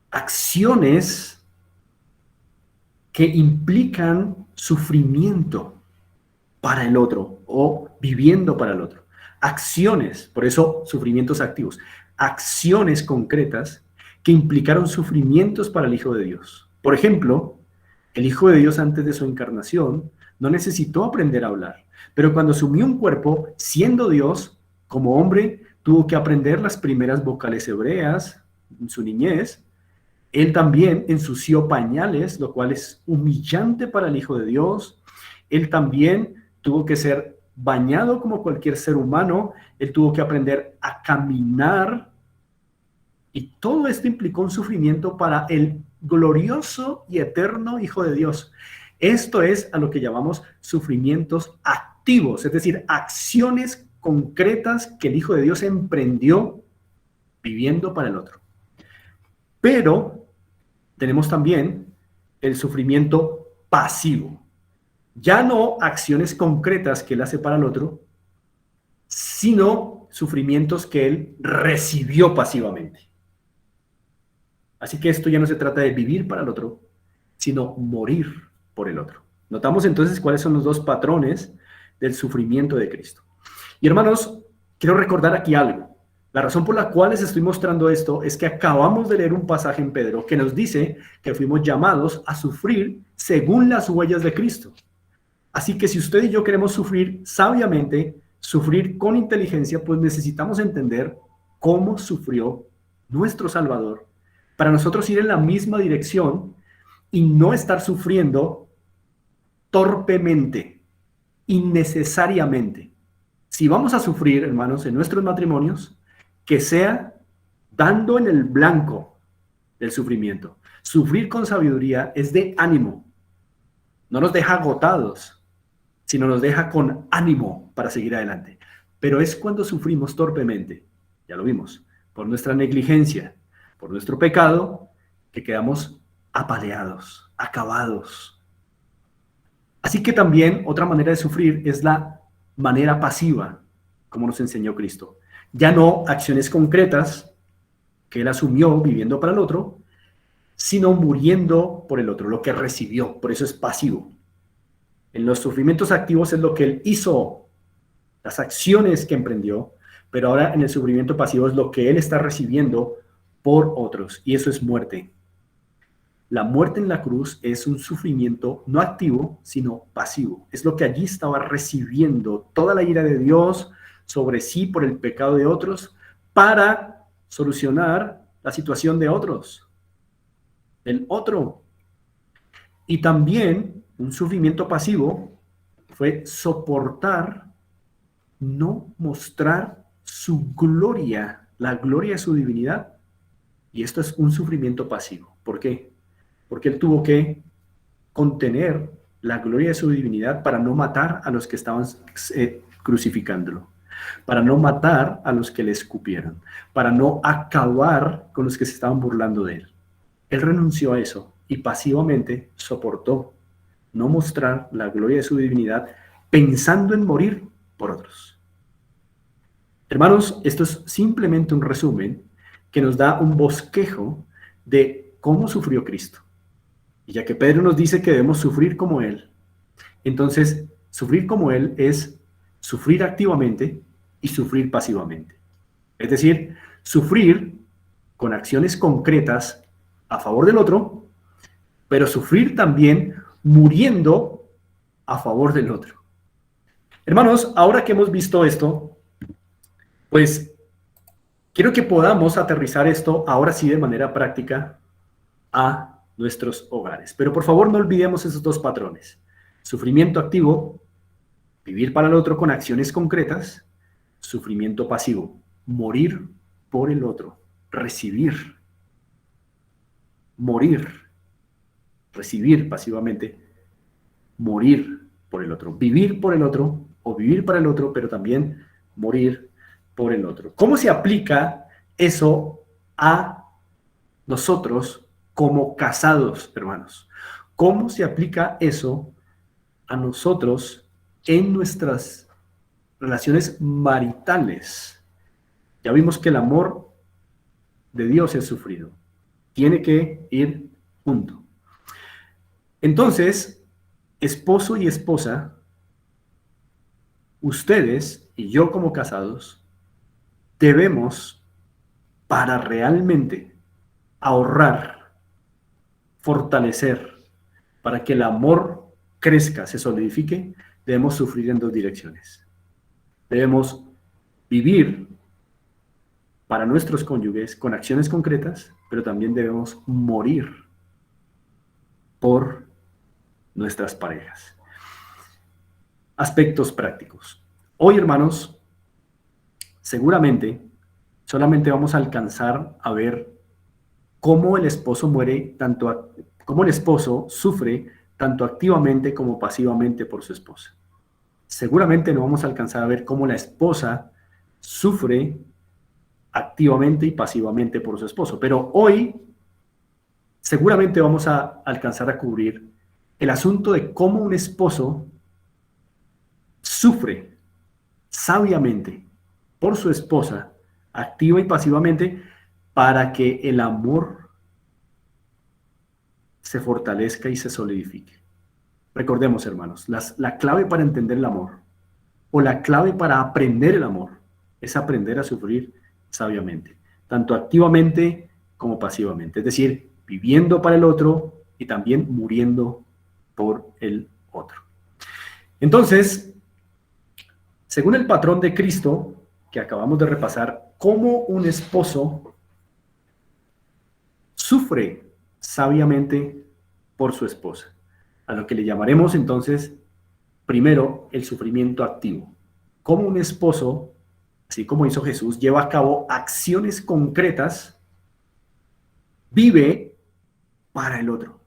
acciones que implican sufrimiento para el otro o viviendo para el otro. Acciones, por eso sufrimientos activos, acciones concretas que implicaron sufrimientos para el Hijo de Dios. Por ejemplo, el Hijo de Dios antes de su encarnación no necesitó aprender a hablar, pero cuando asumió un cuerpo, siendo Dios, como hombre, tuvo que aprender las primeras vocales hebreas en su niñez. Él también ensució pañales, lo cual es humillante para el Hijo de Dios. Él también tuvo que ser bañado como cualquier ser humano, él tuvo que aprender a caminar, y todo esto implicó un sufrimiento para el glorioso y eterno Hijo de Dios. Esto es a lo que llamamos sufrimientos activos, es decir, acciones concretas que el Hijo de Dios emprendió viviendo para el otro. Pero tenemos también el sufrimiento pasivo. Ya no acciones concretas que él hace para el otro, sino sufrimientos que él recibió pasivamente. Así que esto ya no se trata de vivir para el otro, sino morir por el otro. Notamos entonces cuáles son los dos patrones del sufrimiento de Cristo. Y hermanos, quiero recordar aquí algo. La razón por la cual les estoy mostrando esto es que acabamos de leer un pasaje en Pedro que nos dice que fuimos llamados a sufrir según las huellas de Cristo. Así que si usted y yo queremos sufrir sabiamente, sufrir con inteligencia, pues necesitamos entender cómo sufrió nuestro Salvador para nosotros ir en la misma dirección y no estar sufriendo torpemente, innecesariamente. Si vamos a sufrir, hermanos, en nuestros matrimonios, que sea dando en el blanco del sufrimiento. Sufrir con sabiduría es de ánimo. No nos deja agotados, sino nos deja con ánimo para seguir adelante. Pero es cuando sufrimos torpemente, ya lo vimos, por nuestra negligencia, por nuestro pecado, que quedamos apaleados, acabados. Así que también otra manera de sufrir es la manera pasiva, como nos enseñó Cristo. Ya no acciones concretas que él asumió viviendo para el otro, sino muriendo por el otro, lo que recibió. Por eso es pasivo. En los sufrimientos activos es lo que él hizo, las acciones que emprendió, pero ahora en el sufrimiento pasivo es lo que él está recibiendo por otros, y eso es muerte. La muerte en la cruz es un sufrimiento no activo, sino pasivo. Es lo que allí estaba recibiendo toda la ira de Dios sobre sí por el pecado de otros para solucionar la situación de otros, del otro. Y también un sufrimiento pasivo fue soportar, no mostrar su gloria, la gloria de su divinidad. Y esto es un sufrimiento pasivo. ¿Por qué? Porque él tuvo que contener la gloria de su divinidad para no matar a los que estaban crucificándolo, para no matar a los que le escupieron, para no acabar con los que se estaban burlando de él. Él renunció a eso y pasivamente soportó no mostrar la gloria de su divinidad pensando en morir por otros. Hermanos, esto es simplemente un resumen que nos da un bosquejo de cómo sufrió Cristo. Y ya que Pedro nos dice que debemos sufrir como Él, entonces sufrir como Él es sufrir activamente y sufrir pasivamente. Es decir, sufrir con acciones concretas a favor del otro, pero sufrir también muriendo a favor del otro. Hermanos, ahora que hemos visto esto, pues quiero que podamos aterrizar esto ahora sí de manera práctica a nuestros hogares. Pero por favor no olvidemos esos dos patrones. Sufrimiento activo, vivir para el otro con acciones concretas. Sufrimiento pasivo, morir por el otro, recibir, morir, recibir pasivamente, morir por el otro, vivir por el otro o vivir para el otro, pero también morir por el otro. ¿Cómo se aplica eso a nosotros como casados, hermanos? ¿Cómo se aplica eso a nosotros en nuestras relaciones maritales? Ya vimos que el amor de Dios es sufrido. Tiene que ir junto. Entonces, esposo y esposa, ustedes y yo como casados, debemos, para realmente ahorrar, fortalecer, para que el amor crezca, se solidifique, debemos sufrir en dos direcciones. Debemos vivir para nuestros cónyuges con acciones concretas, pero también debemos morir por nuestras parejas. aspectos prácticos. Hoy, hermanos, seguramente solamente vamos a alcanzar a ver cómo el esposo cómo el esposo sufre tanto activamente como pasivamente por su esposa. Seguramente no vamos a alcanzar a ver cómo la esposa sufre activamente y pasivamente por su esposo, pero hoy seguramente vamos a alcanzar a cubrir el asunto de cómo un esposo sufre sabiamente por su esposa, activa y pasivamente, para que el amor se fortalezca y se solidifique. Recordemos, hermanos, la clave para entender el amor, o la clave para aprender el amor, es aprender a sufrir sabiamente, tanto activamente como pasivamente, es decir, viviendo para el otro y también muriendo por el otro. Entonces, según el patrón de Cristo que acabamos de repasar, cómo un esposo sufre sabiamente por su esposa, a lo que le llamaremos entonces primero el sufrimiento activo. Cómo un esposo, así como hizo Jesús, lleva a cabo acciones concretas, vive para el otro.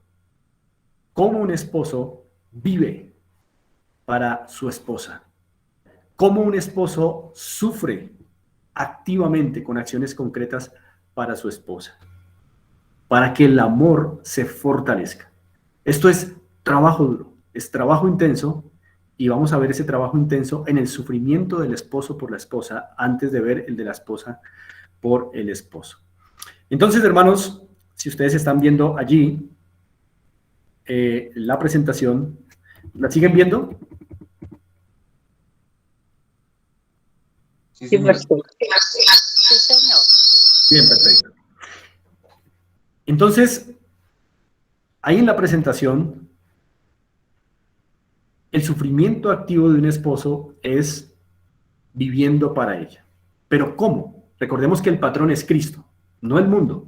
Cómo un esposo vive para su esposa. Cómo un esposo sufre activamente con acciones concretas para su esposa, para que el amor se fortalezca. Esto es trabajo duro, es trabajo intenso, y vamos a ver ese trabajo intenso en el sufrimiento del esposo por la esposa antes de ver el de la esposa por el esposo. Entonces, hermanos, si ustedes están viendo allí la presentación, ¿la siguen viendo? Sí, señor. Sí, señor. Bien, perfecto. Entonces, ahí en la presentación, el sufrimiento activo de un esposo es viviendo para ella. ¿Pero cómo? Recordemos que el patrón es Cristo, no el mundo.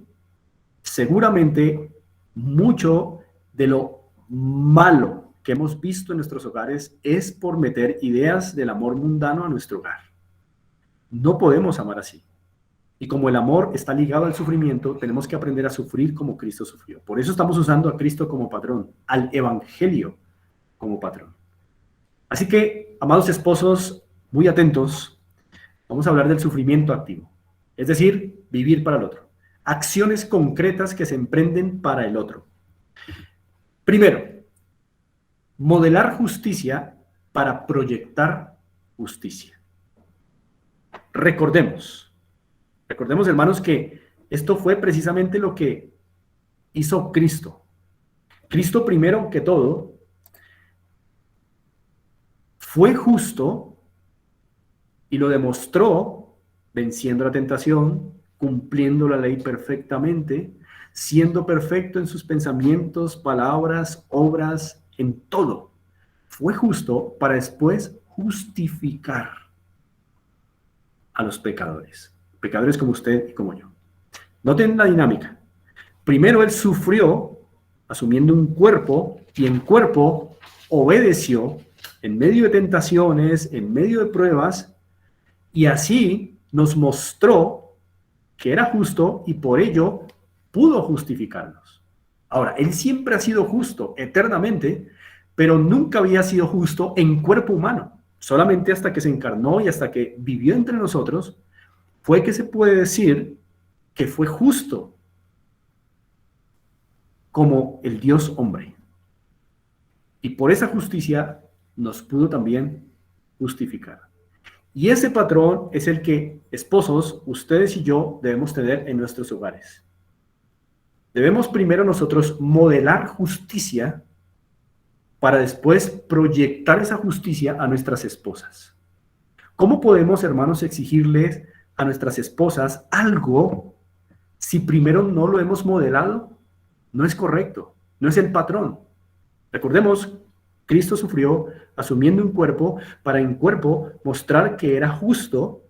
Seguramente mucho de lo malo que hemos visto en nuestros hogares es por meter ideas del amor mundano a nuestro hogar. No podemos amar así. Y como el amor está ligado al sufrimiento, tenemos que aprender a sufrir como Cristo sufrió. Por eso estamos usando a Cristo como patrón, al Evangelio como patrón. Así que, amados esposos, muy atentos, vamos a hablar del sufrimiento activo, es decir, vivir para el otro. Acciones concretas que se emprenden para el otro. Primero, modelar justicia para proyectar justicia. Recordemos, hermanos, que esto fue precisamente lo que hizo Cristo. Cristo, primero que todo, fue justo y lo demostró venciendo la tentación, cumpliendo la ley perfectamente, siendo perfecto en sus pensamientos, palabras, obras, en todo. Fue justo para después justificar a los pecadores como usted y como yo. Noten la dinámica. Primero él sufrió asumiendo un cuerpo y en cuerpo obedeció en medio de tentaciones, en medio de pruebas, y así nos mostró que era justo y por ello pudo justificarnos. Ahora, él siempre ha sido justo eternamente, pero nunca había sido justo en cuerpo humano. Solamente hasta que se encarnó y hasta que vivió entre nosotros, fue que se puede decir que fue justo como el Dios hombre. Y por esa justicia nos pudo también justificar. Y ese patrón es el que, esposos, ustedes y yo debemos tener en nuestros hogares. Debemos primero nosotros modelar justicia para después proyectar esa justicia a nuestras esposas. ¿Cómo podemos, hermanos, exigirles a nuestras esposas algo si primero no lo hemos modelado? No es correcto, no es el patrón. Recordemos, Cristo sufrió asumiendo un cuerpo para en cuerpo mostrar que era justo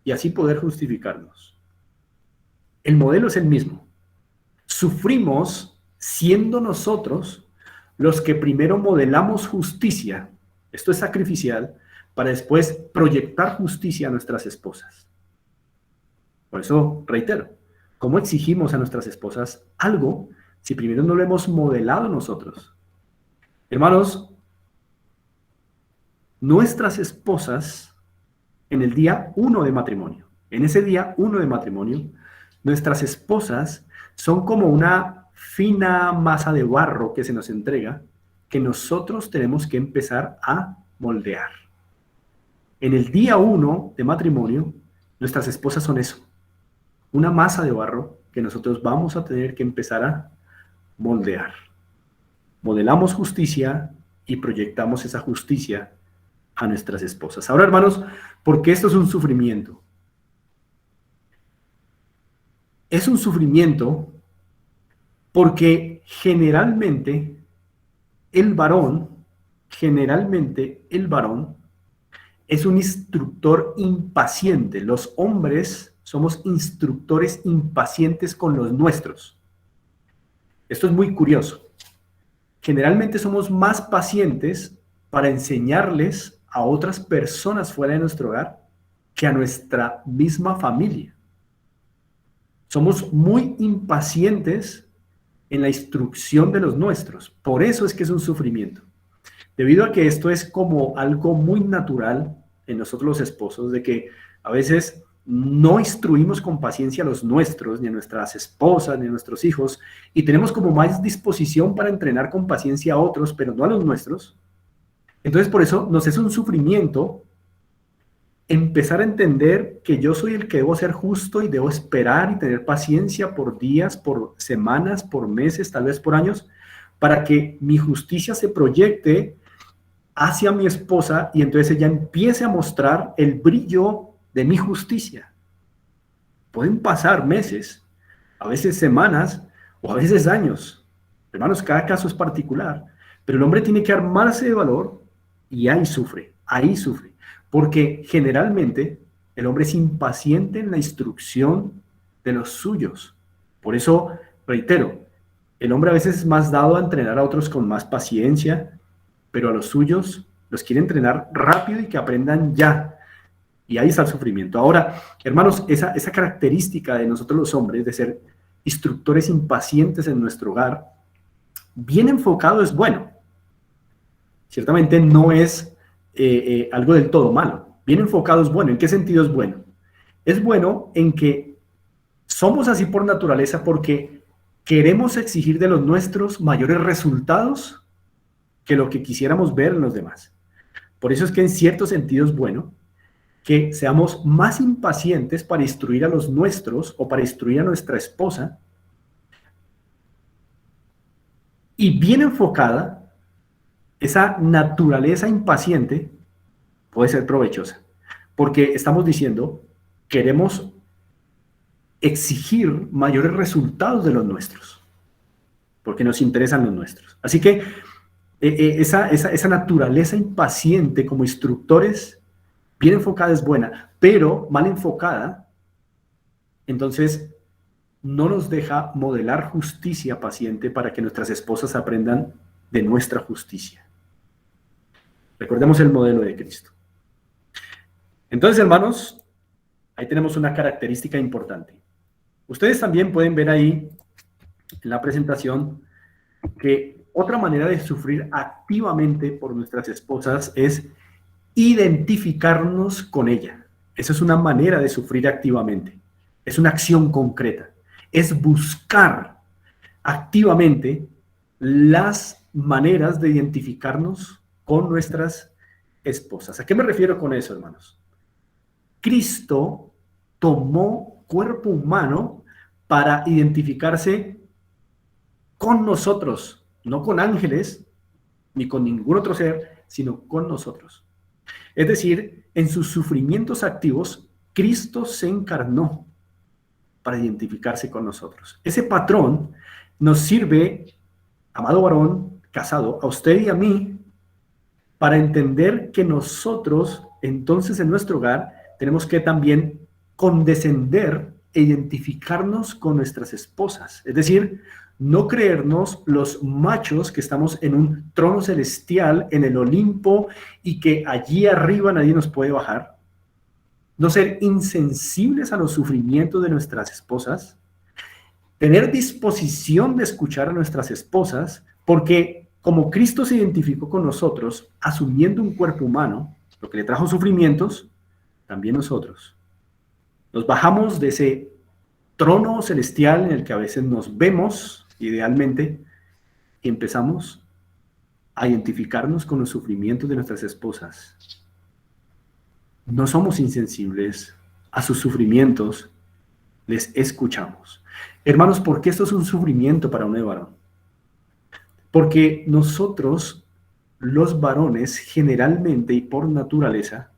y así poder justificarnos. El modelo es el mismo. Sufrimos siendo nosotros los que primero modelamos justicia, Esto es sacrificial para después proyectar justicia a nuestras esposas. Por eso, reitero, ¿cómo exigimos a nuestras esposas algo si primero no lo hemos modelado nosotros? Hermanos, nuestras esposas en el día 1 de matrimonio, en ese día 1 de matrimonio, nuestras esposas son como una fina masa de barro que se nos entrega, que nosotros tenemos que empezar a moldear. En el día 1 de matrimonio, nuestras esposas son eso, una masa de barro que nosotros vamos a tener que empezar a moldear. Modelamos justicia y proyectamos esa justicia a nuestras esposas. Ahora, hermanos, ¿por qué esto es un sufrimiento? Es un sufrimiento porque generalmente el varón es un instructor impaciente. Los hombres somos instructores impacientes con los nuestros. Esto es muy curioso. Generalmente somos más pacientes para enseñarles a otras personas fuera de nuestro hogar que a nuestra misma familia. Somos muy impacientes en la instrucción de los nuestros. Por eso es que es un sufrimiento. Debido a que esto es como algo muy natural en nosotros los esposos, de que a veces no instruimos con paciencia a los nuestros, ni a nuestras esposas, ni a nuestros hijos, y tenemos como más disposición para entrenar con paciencia a otros, pero no a los nuestros. Entonces, por eso nos es un sufrimiento empezar a entender que yo soy el que debo ser justo y debo esperar y tener paciencia por días, por semanas, por meses, tal vez por años, para que mi justicia se proyecte hacia mi esposa y entonces ella empiece a mostrar el brillo de mi justicia. Pueden pasar meses, a veces semanas o a veces años. Hermanos, cada caso es particular, pero el hombre tiene que armarse de valor y ahí sufre, porque generalmente el hombre es impaciente en la instrucción de los suyos. Por eso, reitero, el hombre a veces es más dado a entrenar a otros con más paciencia, pero a los suyos los quiere entrenar rápido y que aprendan ya. Y ahí está el sufrimiento. Ahora, hermanos, esa característica de nosotros los hombres de ser instructores impacientes en nuestro hogar, bien enfocado es bueno. Ciertamente no es algo del todo malo. Bien enfocado es bueno. ¿En qué sentido es bueno? Es bueno en que somos así por naturaleza porque queremos exigir de los nuestros mayores resultados que lo que quisiéramos ver en los demás. Por eso es que en cierto sentido es bueno que seamos más impacientes para instruir a los nuestros o para instruir a nuestra esposa, y bien enfocada, esa naturaleza impaciente puede ser provechosa, porque estamos diciendo, queremos exigir mayores resultados de los nuestros, porque nos interesan los nuestros. Así que esa naturaleza impaciente como instructores, bien enfocada es buena, pero mal enfocada, entonces no nos deja modelar justicia paciente para que nuestras esposas aprendan de nuestra justicia. Recordemos el modelo de Cristo. Entonces, hermanos, ahí tenemos una característica importante. Ustedes también pueden ver ahí en la presentación que otra manera de sufrir activamente por nuestras esposas es identificarnos con ella. Esa es una manera de sufrir activamente. Es una acción concreta. Es buscar activamente las maneras de identificarnos con nuestras esposas. ¿A qué me refiero con eso, hermanos? Cristo tomó cuerpo humano para identificarse con nosotros, no con ángeles, ni con ningún otro ser, sino con nosotros. Es decir, en sus sufrimientos activos, Cristo se encarnó para identificarse con nosotros. Ese patrón nos sirve, amado varón, casado, a usted y a mí, para entender que nosotros, entonces, en nuestro hogar, tenemos que también condescender e identificarnos con nuestras esposas. Es decir, no creernos los machos que estamos en un trono celestial, en el Olimpo, y que allí arriba nadie nos puede bajar. No ser insensibles a los sufrimientos de nuestras esposas. Tener disposición de escuchar a nuestras esposas, porque como Cristo se identificó con nosotros, asumiendo un cuerpo humano, lo que le trajo sufrimientos, también nosotros nos bajamos de ese trono celestial en el que a veces nos vemos, idealmente, y empezamos a identificarnos con los sufrimientos de nuestras esposas. No somos insensibles a sus sufrimientos, les escuchamos. Hermanos, ¿por qué esto es un sufrimiento para un varón? Porque nosotros, los varones, generalmente y por naturaleza,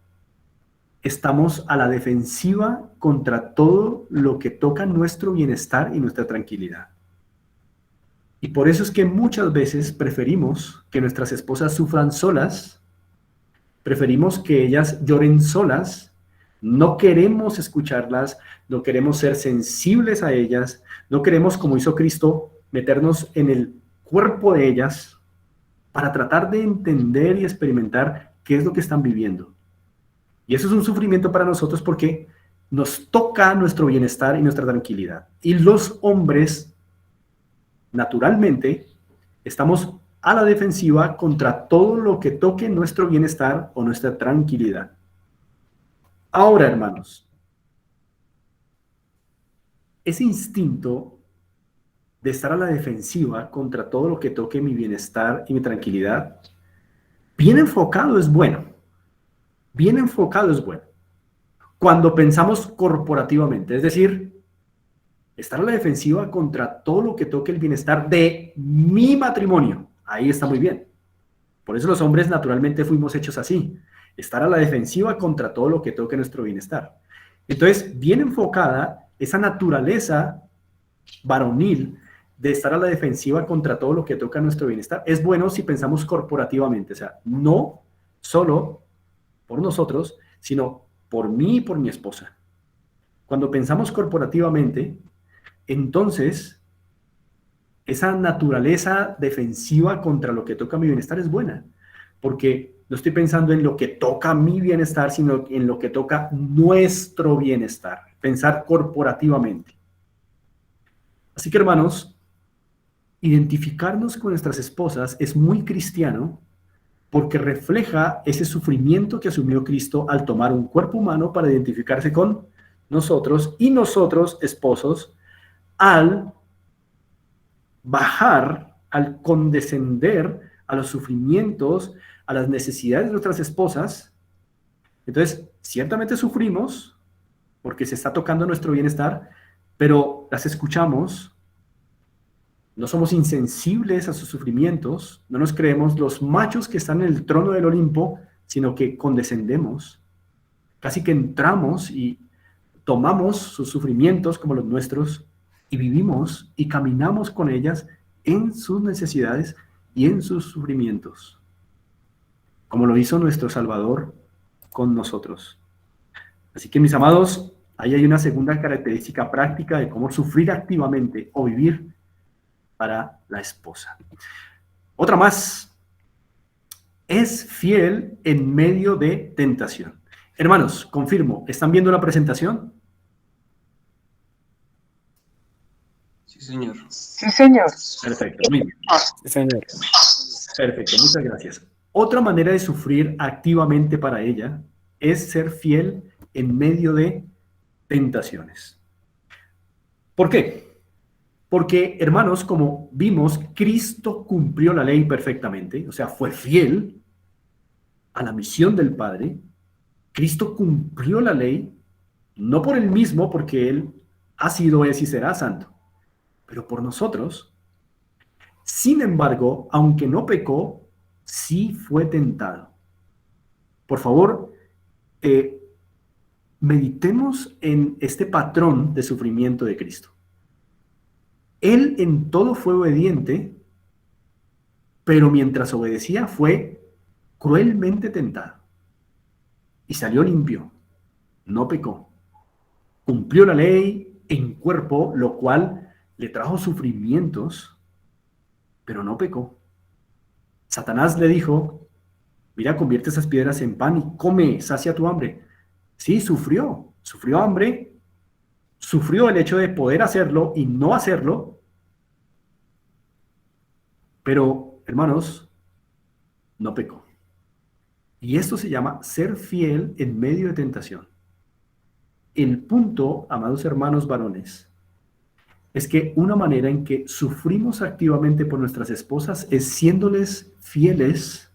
estamos a la defensiva contra todo lo que toca nuestro bienestar y nuestra tranquilidad. Y por eso es que muchas veces preferimos que nuestras esposas sufran solas, preferimos que ellas lloren solas, no queremos escucharlas, no queremos ser sensibles a ellas, no queremos, como hizo Cristo, meternos en el cuerpo de ellas para tratar de entender y experimentar qué es lo que están viviendo. Y eso es un sufrimiento para nosotros porque nos toca nuestro bienestar y nuestra tranquilidad. Y los hombres, naturalmente, estamos a la defensiva contra todo lo que toque nuestro bienestar o nuestra tranquilidad. Ahora, hermanos, ese instinto de estar a la defensiva contra todo lo que toque mi bienestar y mi tranquilidad, bien enfocado es bueno. Bien enfocado es bueno. Cuando pensamos corporativamente, es decir, estar a la defensiva contra todo lo que toque el bienestar de mi matrimonio, ahí está muy bien. Por eso los hombres naturalmente fuimos hechos así, estar a la defensiva contra todo lo que toque nuestro bienestar. Entonces, bien enfocada, esa naturaleza varonil de estar a la defensiva contra todo lo que toca nuestro bienestar, es bueno si pensamos corporativamente, o sea, no solo por nosotros, sino por mí y por mi esposa. Cuando pensamos corporativamente, entonces esa naturaleza defensiva contra lo que toca mi bienestar es buena, porque no estoy pensando en lo que toca mi bienestar, sino en lo que toca nuestro bienestar, pensar corporativamente. Así que, hermanos, identificarnos con nuestras esposas es muy cristiano, porque refleja ese sufrimiento que asumió Cristo al tomar un cuerpo humano para identificarse con nosotros y nosotros, esposos, al bajar, al condescender a los sufrimientos, a las necesidades de nuestras esposas. Entonces, ciertamente sufrimos porque se está tocando nuestro bienestar, pero las escuchamos. No somos insensibles a sus sufrimientos, no nos creemos los machos que están en el trono del Olimpo, sino que condescendemos, casi que entramos y tomamos sus sufrimientos como los nuestros y vivimos y caminamos con ellas en sus necesidades y en sus sufrimientos, como lo hizo nuestro Salvador con nosotros. Así que, mis amados, ahí hay una segunda característica práctica de cómo sufrir activamente o vivir para la esposa. Otra más, es fiel en medio de tentación. Hermanos, confirmo, ¿están viendo la presentación? Sí, señor. Sí, señor. Perfecto, muy bien. Sí, señor. Perfecto, muchas gracias. Otra manera de sufrir activamente para ella es ser fiel en medio de tentaciones. ¿Por qué? Porque, hermanos, como vimos, Cristo cumplió la ley perfectamente, o sea, fue fiel a la misión del Padre. Cristo cumplió la ley, no por él mismo, porque él ha sido, es y será santo, pero por nosotros. Sin embargo, aunque no pecó, sí fue tentado. Por favor, meditemos en este patrón de sufrimiento de Cristo. Él en todo fue obediente, pero mientras obedecía fue cruelmente tentado. Y salió limpio, no pecó. Cumplió la ley en cuerpo, lo cual le trajo sufrimientos, pero no pecó. Satanás le dijo, mira, convierte esas piedras en pan y come, sacia tu hambre. Sí, sufrió hambre, sufrió el hecho de poder hacerlo y no hacerlo, pero, hermanos, no pecó. Y esto se llama ser fiel en medio de tentación. El punto, amados hermanos varones, es que una manera en que sufrimos activamente por nuestras esposas es siéndoles fieles,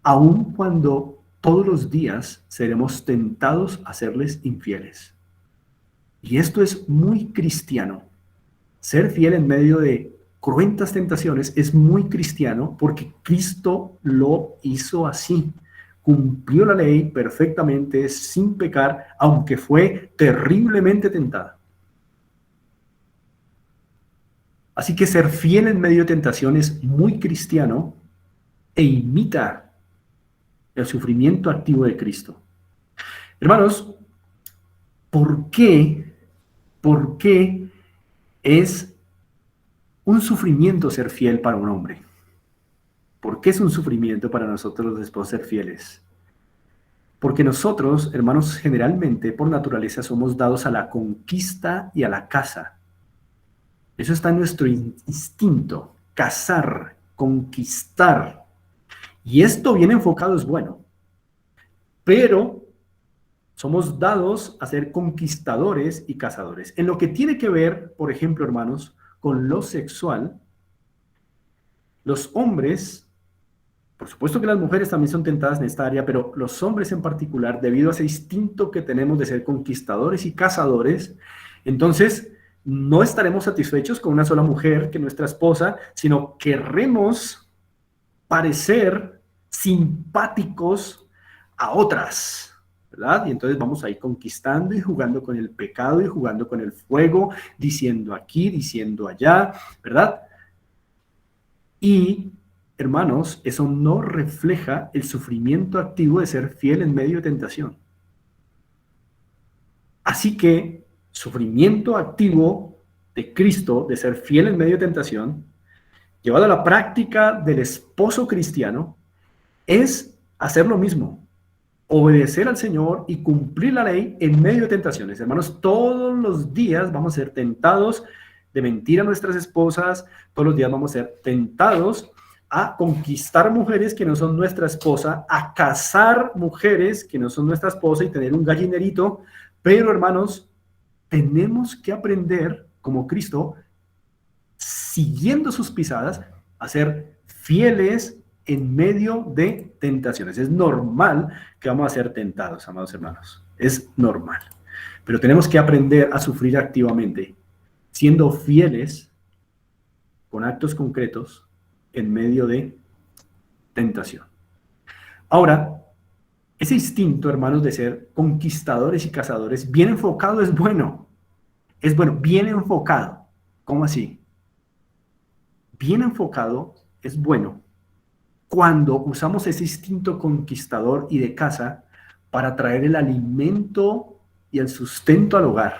aun cuando todos los días seremos tentados a serles infieles. Y esto es muy cristiano. Ser fiel en medio de cruentas tentaciones es muy cristiano porque Cristo lo hizo así. Cumplió la ley perfectamente, sin pecar, aunque fue terriblemente tentada. Así que ser fiel en medio de tentación es muy cristiano e imita el sufrimiento activo de Cristo. Hermanos, ¿por qué es un sufrimiento ser fiel para un hombre? ¿Por qué es un sufrimiento para nosotros los esposos ser fieles? Porque nosotros, hermanos, generalmente por naturaleza somos dados a la conquista y a la caza. Eso está en nuestro instinto, cazar, conquistar. Y esto bien enfocado es bueno, pero somos dados a ser conquistadores y cazadores. En lo que tiene que ver, por ejemplo, hermanos, con lo sexual, los hombres, por supuesto que las mujeres también son tentadas en esta área, pero los hombres en particular, debido a ese instinto que tenemos de ser conquistadores y cazadores, entonces no estaremos satisfechos con una sola mujer que nuestra esposa, sino querremos parecer simpáticos a otras, ¿verdad? Y entonces vamos a ir conquistando y jugando con el pecado y jugando con el fuego, diciendo aquí, diciendo allá, ¿verdad? Y, hermanos, eso no refleja el sufrimiento activo de ser fiel en medio de tentación. Así que, sufrimiento activo de Cristo, de ser fiel en medio de tentación, llevado a la práctica del esposo cristiano, es hacer lo mismo, obedecer al Señor y cumplir la ley en medio de tentaciones. Hermanos, todos los días vamos a ser tentados de mentir a nuestras esposas, todos los días vamos a ser tentados a conquistar mujeres que no son nuestra esposa, a casar mujeres que no son nuestra esposa y tener un gallinerito, pero hermanos, tenemos que aprender como Cristo, siguiendo sus pisadas, a ser fieles en medio de tentaciones. Es normal que vamos a ser tentados, amados hermanos. Es normal. Pero tenemos que aprender a sufrir activamente, siendo fieles con actos concretos en medio de tentación. Ahora, ese instinto, hermanos, de ser conquistadores y cazadores, bien enfocado es bueno. Es bueno, bien enfocado. ¿Cómo así? Bien enfocado es bueno cuando usamos ese instinto conquistador y de caza para traer el alimento y el sustento al hogar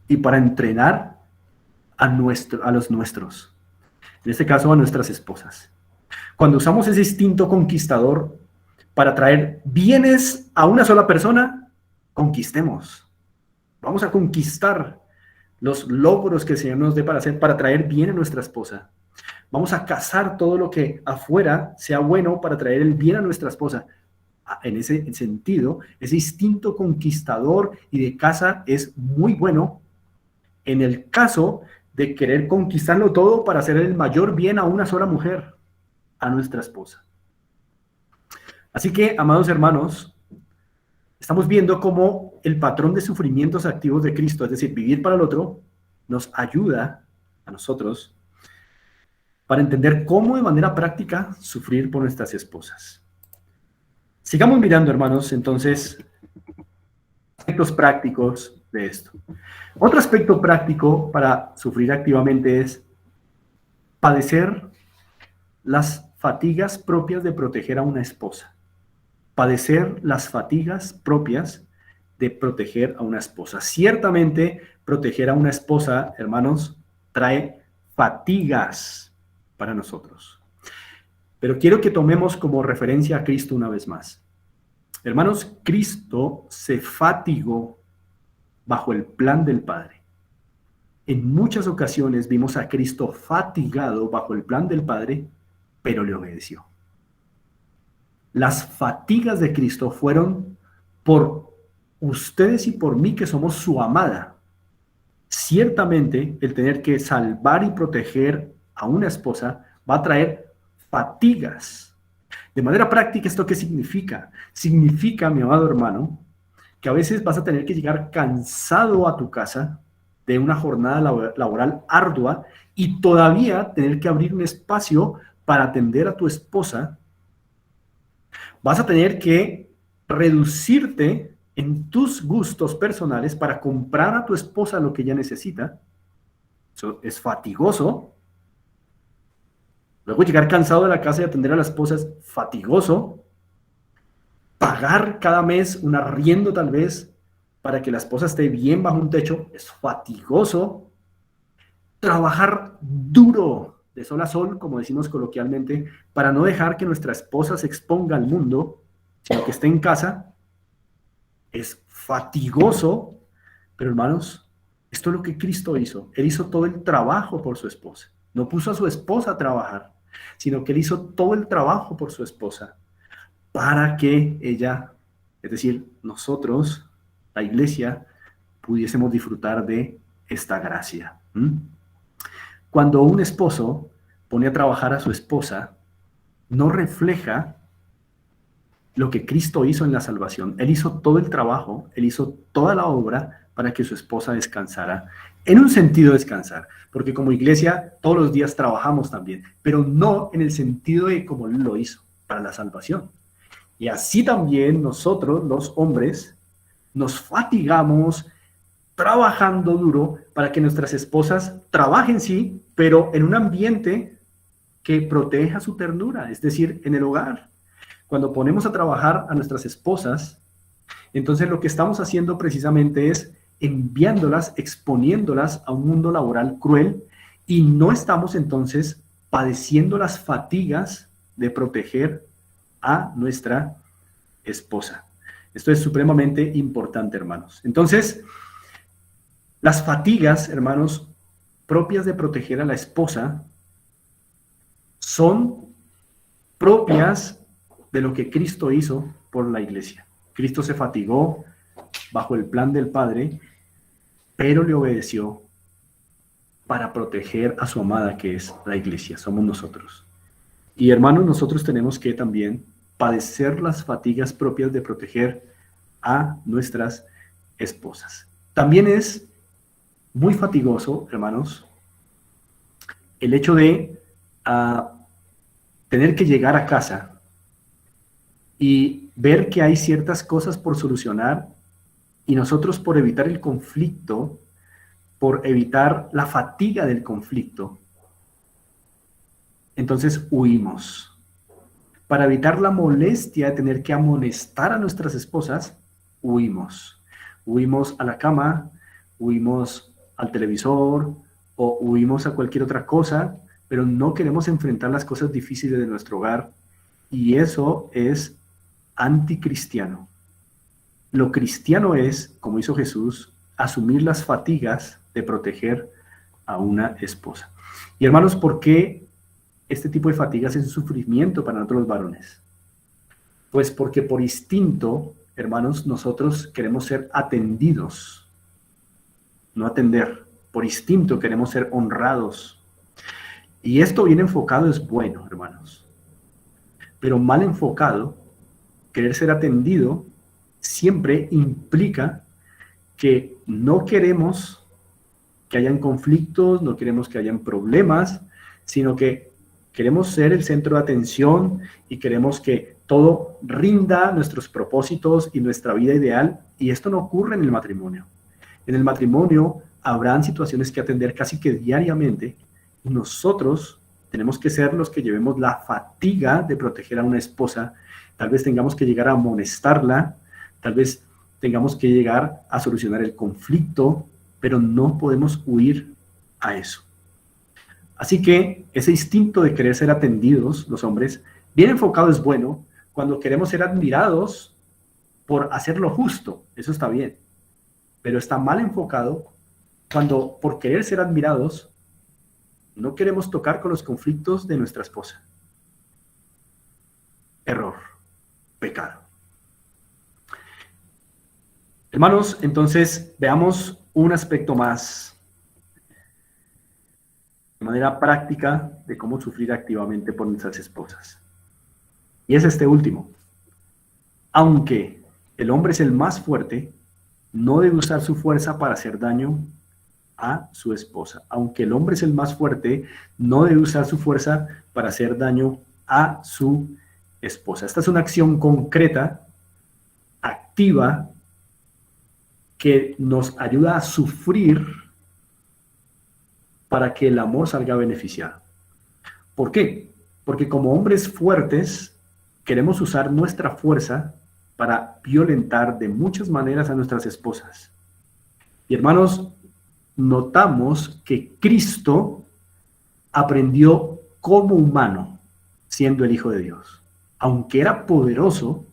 y para entrenar a los nuestros, en este caso a nuestras esposas. Cuando usamos ese instinto conquistador para traer bienes a una sola persona, conquistemos. Vamos a conquistar los logros que el Señor nos dé para hacer, para traer bien a nuestra esposa. Vamos a cazar todo lo que afuera sea bueno para traer el bien a nuestra esposa. En ese sentido, ese instinto conquistador y de caza es muy bueno en el caso de querer conquistarlo todo para hacer el mayor bien a una sola mujer, a nuestra esposa. Así que, amados hermanos, estamos viendo cómo el patrón de sufrimientos activos de Cristo, es decir, vivir para el otro, nos ayuda a nosotros para entender cómo de manera práctica sufrir por nuestras esposas. Sigamos mirando, hermanos, entonces, aspectos prácticos de esto. Otro aspecto práctico para sufrir activamente es padecer las fatigas propias de proteger a una esposa. Padecer las fatigas propias de proteger a una esposa. Ciertamente, proteger a una esposa, hermanos, trae fatigas para nosotros. Pero quiero que tomemos como referencia a Cristo una vez más. Hermanos, Cristo se fatigó bajo el plan del Padre. En muchas ocasiones vimos a Cristo fatigado bajo el plan del Padre, pero le obedeció. Las fatigas de Cristo fueron por ustedes y por mí, que somos su amada. Ciertamente, el tener que salvar y proteger a una esposa va a traer fatigas. De manera práctica, ¿esto qué significa? Significa, mi amado hermano, que a veces vas a tener que llegar cansado a tu casa de una jornada laboral ardua y todavía tener que abrir un espacio para atender a tu esposa. Vas a tener que reducirte en tus gustos personales para comprar a tu esposa lo que ella necesita. Eso es fatigoso. Luego llegar cansado de la casa y atender a la esposa es fatigoso. Pagar cada mes un arriendo tal vez para que la esposa esté bien bajo un techo es fatigoso. Trabajar duro de sol a sol, como decimos coloquialmente, para no dejar que nuestra esposa se exponga al mundo, sino que esté en casa, es fatigoso. Pero hermanos, esto es lo que Cristo hizo. Él hizo todo el trabajo por su esposa. No puso a su esposa a trabajar, sino que él hizo todo el trabajo por su esposa para que ella, es decir, nosotros, la iglesia, pudiésemos disfrutar de esta gracia. Cuando un esposo pone a trabajar a su esposa, no refleja lo que Cristo hizo en la salvación. Él hizo todo el trabajo, él hizo toda la obra para que su esposa descansara. En un sentido descansar, porque como iglesia todos los días trabajamos también, pero no en el sentido de como él lo hizo para la salvación. Y así también nosotros, los hombres, nos fatigamos trabajando duro para que nuestras esposas trabajen, sí, pero en un ambiente que proteja su ternura, es decir, en el hogar. Cuando ponemos a trabajar a nuestras esposas, entonces lo que estamos haciendo precisamente es enviándolas, exponiéndolas a un mundo laboral cruel, y no estamos entonces padeciendo las fatigas de proteger a nuestra esposa. Esto es supremamente importante, hermanos. Entonces, las fatigas, hermanos, propias de proteger a la esposa son propias de lo que Cristo hizo por la iglesia. Cristo se fatigó bajo el plan del Padre, pero le obedeció para proteger a su amada, que es la iglesia, somos nosotros. Y hermanos, nosotros tenemos que también padecer las fatigas propias de proteger a nuestras esposas. También es muy fatigoso, hermanos, el hecho de tener que llegar a casa y ver que hay ciertas cosas por solucionar, y nosotros, por evitar el conflicto, por evitar la fatiga del conflicto, entonces huimos. Para evitar la molestia de tener que amonestar a nuestras esposas, huimos. Huimos a la cama, huimos al televisor o huimos a cualquier otra cosa, pero no queremos enfrentar las cosas difíciles de nuestro hogar, y eso es anticristiano. Lo cristiano es, como hizo Jesús, asumir las fatigas de proteger a una esposa. Y hermanos, ¿por qué este tipo de fatigas es un sufrimiento para nosotros los varones? Pues porque por instinto, hermanos, nosotros queremos ser atendidos, no atender. Por instinto queremos ser honrados. Y esto bien enfocado es bueno, hermanos. Pero mal enfocado, querer ser atendido siempre implica que no queremos que hayan conflictos, no queremos que hayan problemas, sino que queremos ser el centro de atención y queremos que todo rinda nuestros propósitos y nuestra vida ideal, y esto no ocurre en el matrimonio. En el matrimonio habrán situaciones que atender casi que diariamente, y nosotros tenemos que ser los que llevemos la fatiga de proteger a una esposa. Tal vez tengamos que llegar a amonestarla, tal vez tengamos que llegar a solucionar el conflicto, pero no podemos huir a eso. Así que ese instinto de querer ser atendidos, los hombres, bien enfocado es bueno. Cuando queremos ser admirados por hacer lo justo, eso está bien. Pero está mal enfocado cuando por querer ser admirados no queremos tocar con los conflictos de nuestra esposa. Error, pecado. Hermanos, entonces veamos un aspecto más de manera práctica de cómo sufrir activamente por nuestras esposas. Y es este último. Aunque el hombre es el más fuerte, no debe usar su fuerza para hacer daño a su esposa. Aunque el hombre es el más fuerte, no debe usar su fuerza para hacer daño a su esposa. Esta es una acción concreta, activa, que nos ayuda a sufrir para que el amor salga beneficiado. ¿Por qué? Porque como hombres fuertes queremos usar nuestra fuerza para violentar de muchas maneras a nuestras esposas. Y hermanos, notamos que Cristo aprendió como humano, siendo el Hijo de Dios. Aunque era poderoso,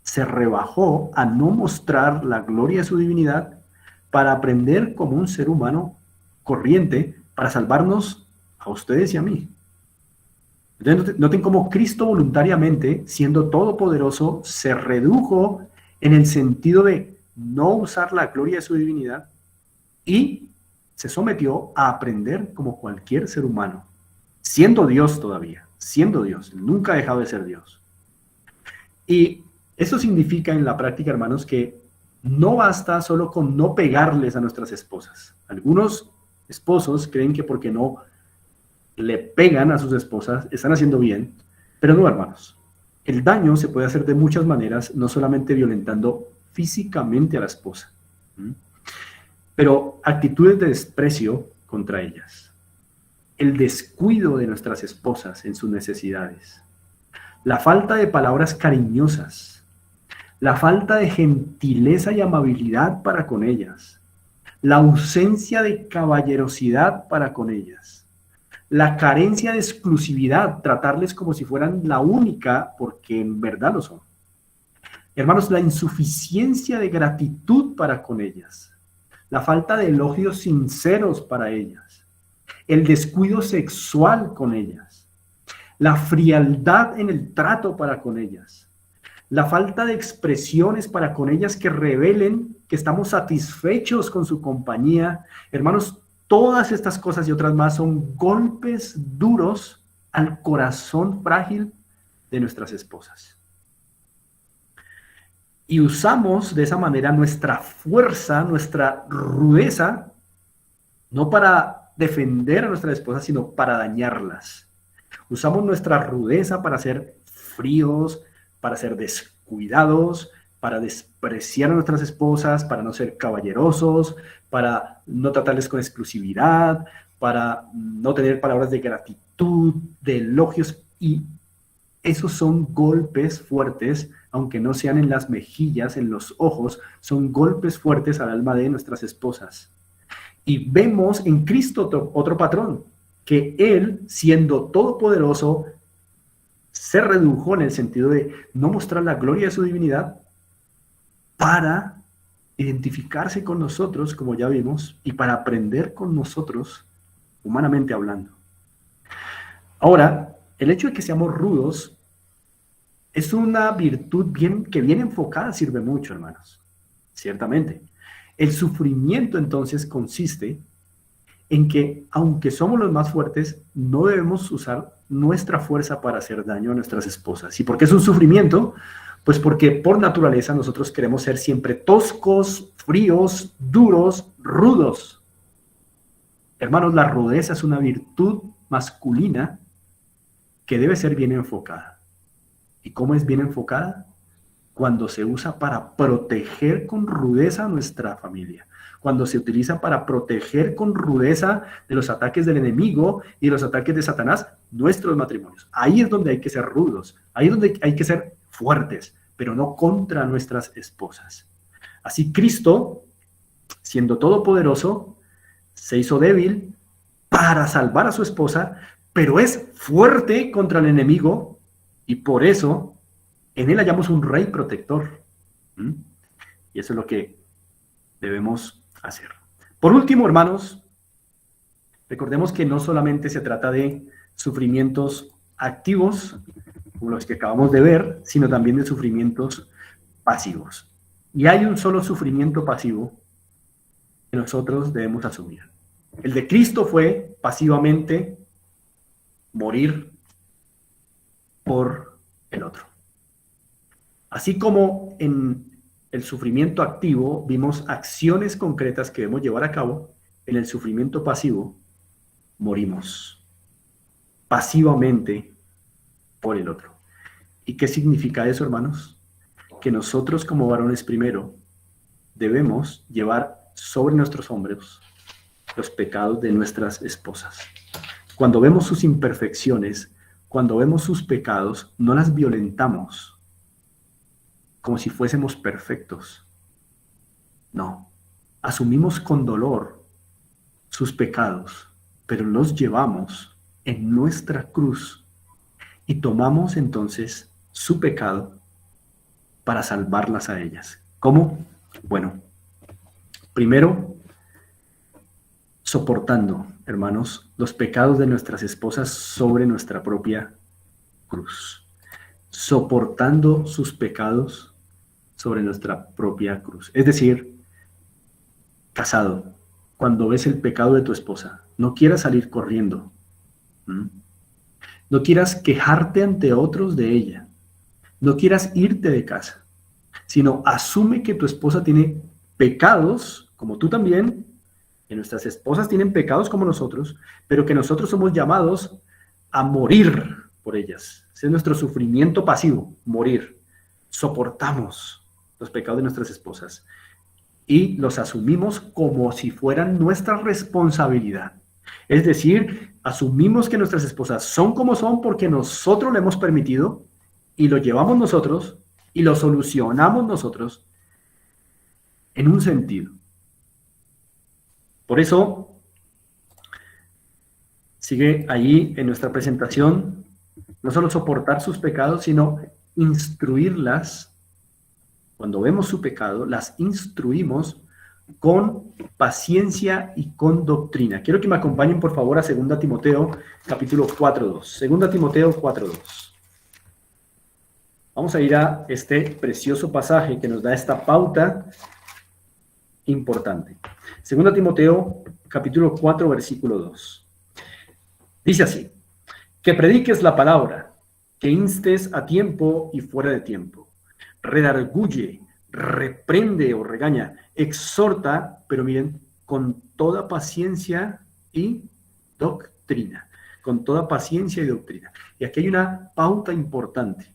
se rebajó a no mostrar la gloria de su divinidad para aprender como un ser humano corriente para salvarnos a ustedes y a mí. Entonces, noten cómo Cristo voluntariamente, siendo todopoderoso, se redujo en el sentido de no usar la gloria de su divinidad y se sometió a aprender como cualquier ser humano, siendo Dios todavía, siendo Dios, nunca ha dejado de ser Dios. Y eso significa en la práctica, hermanos, que no basta solo con no pegarles a nuestras esposas. Algunos esposos creen que porque no le pegan a sus esposas están haciendo bien, pero no, hermanos. El daño se puede hacer de muchas maneras, no solamente violentando físicamente a la esposa, pero actitudes de desprecio contra ellas, el descuido de nuestras esposas en sus necesidades, la falta de palabras cariñosas, la falta de gentileza y amabilidad para con ellas, la ausencia de caballerosidad para con ellas, la carencia de exclusividad, tratarles como si fueran la única, porque en verdad lo son. Hermanos, la insuficiencia de gratitud para con ellas, la falta de elogios sinceros para ellas, el descuido sexual con ellas, la frialdad en el trato para con ellas, la falta de expresiones para con ellas que revelen que estamos satisfechos con su compañía. Hermanos, todas estas cosas y otras más son golpes duros al corazón frágil de nuestras esposas. Y usamos de esa manera nuestra fuerza, nuestra rudeza, no para defender a nuestras esposas, sino para dañarlas. Usamos nuestra rudeza para ser fríos, para ser descuidados, para despreciar a nuestras esposas, para no ser caballerosos, para no tratarles con exclusividad, para no tener palabras de gratitud, de elogios, y esos son golpes fuertes, aunque no sean en las mejillas, en los ojos, son golpes fuertes al alma de nuestras esposas. Y vemos en Cristo otro patrón, que Él, siendo todopoderoso, se redujo en el sentido de no mostrar la gloria de su divinidad para identificarse con nosotros, como ya vimos, y para aprender con nosotros, humanamente hablando. Ahora, el hecho de que seamos rudos es una virtud que bien enfocada sirve mucho, hermanos. Ciertamente. El sufrimiento, entonces, consiste en que, aunque somos los más fuertes, no debemos usar nuestra fuerza para hacer daño a nuestras esposas. ¿Y por qué es un sufrimiento? Pues porque por naturaleza nosotros queremos ser siempre toscos, fríos, duros, rudos. Hermanos, la rudeza es una virtud masculina que debe ser bien enfocada. ¿Y cómo es bien enfocada? Cuando se usa para proteger con rudeza a nuestra familia. Cuando se utiliza para proteger con rudeza de los ataques del enemigo y de los ataques de Satanás nuestros matrimonios. Ahí es donde hay que ser rudos, ahí es donde hay que ser fuertes, pero no contra nuestras esposas. Así Cristo, siendo todopoderoso, se hizo débil para salvar a su esposa, pero es fuerte contra el enemigo y por eso en él hallamos un rey protector. ¿Mm? Y eso es lo que debemos hacer. Por último, hermanos, recordemos que no solamente se trata de sufrimientos activos, como los que acabamos de ver, sino también de sufrimientos pasivos. Y hay un solo sufrimiento pasivo que nosotros debemos asumir. El de Cristo fue pasivamente morir por el otro. Así como en el sufrimiento activo vimos acciones concretas que debemos llevar a cabo, en el sufrimiento pasivo morimos pasivamente por el otro. ¿Y qué significa eso, hermanos? Que nosotros como varones primero debemos llevar sobre nuestros hombros los pecados de nuestras esposas. Cuando vemos sus imperfecciones, cuando vemos sus pecados, no las violentamos como si fuésemos perfectos. No, asumimos con dolor sus pecados, pero los llevamos en nuestra cruz y tomamos entonces su pecado para salvarlas a ellas. ¿Cómo? Bueno, primero, soportando, hermanos, los pecados de nuestras esposas sobre nuestra propia cruz. Soportando sus pecados sobre nuestra propia cruz. Es decir, casado, cuando ves el pecado de tu esposa, no quieras salir corriendo. No quieras quejarte ante otros de ella. No quieras irte de casa, sino asume que tu esposa tiene pecados, como tú también, que nuestras esposas tienen pecados como nosotros, pero que nosotros somos llamados a morir por ellas. Ese es nuestro sufrimiento pasivo, morir. Soportamos los pecados de nuestras esposas y los asumimos como si fueran nuestra responsabilidad. Es decir, asumimos que nuestras esposas son como son porque nosotros lo hemos permitido y lo llevamos nosotros y lo solucionamos nosotros en un sentido. Por eso, sigue ahí en nuestra presentación, no solo soportar sus pecados, sino instruirlas. Cuando vemos su pecado, las instruimos con paciencia y con doctrina. Quiero que me acompañen, por favor, a 2 Timoteo, capítulo 4:2. 2 Timoteo 4:2. Vamos a ir a este precioso pasaje que nos da esta pauta importante. 2 Timoteo, capítulo 4, versículo 2. Dice así: que prediques la palabra, que instes a tiempo y fuera de tiempo, redarguye, reprende o regaña, exhorta, pero miren, con toda paciencia y doctrina. Con toda paciencia y doctrina. Y aquí hay una pauta importante.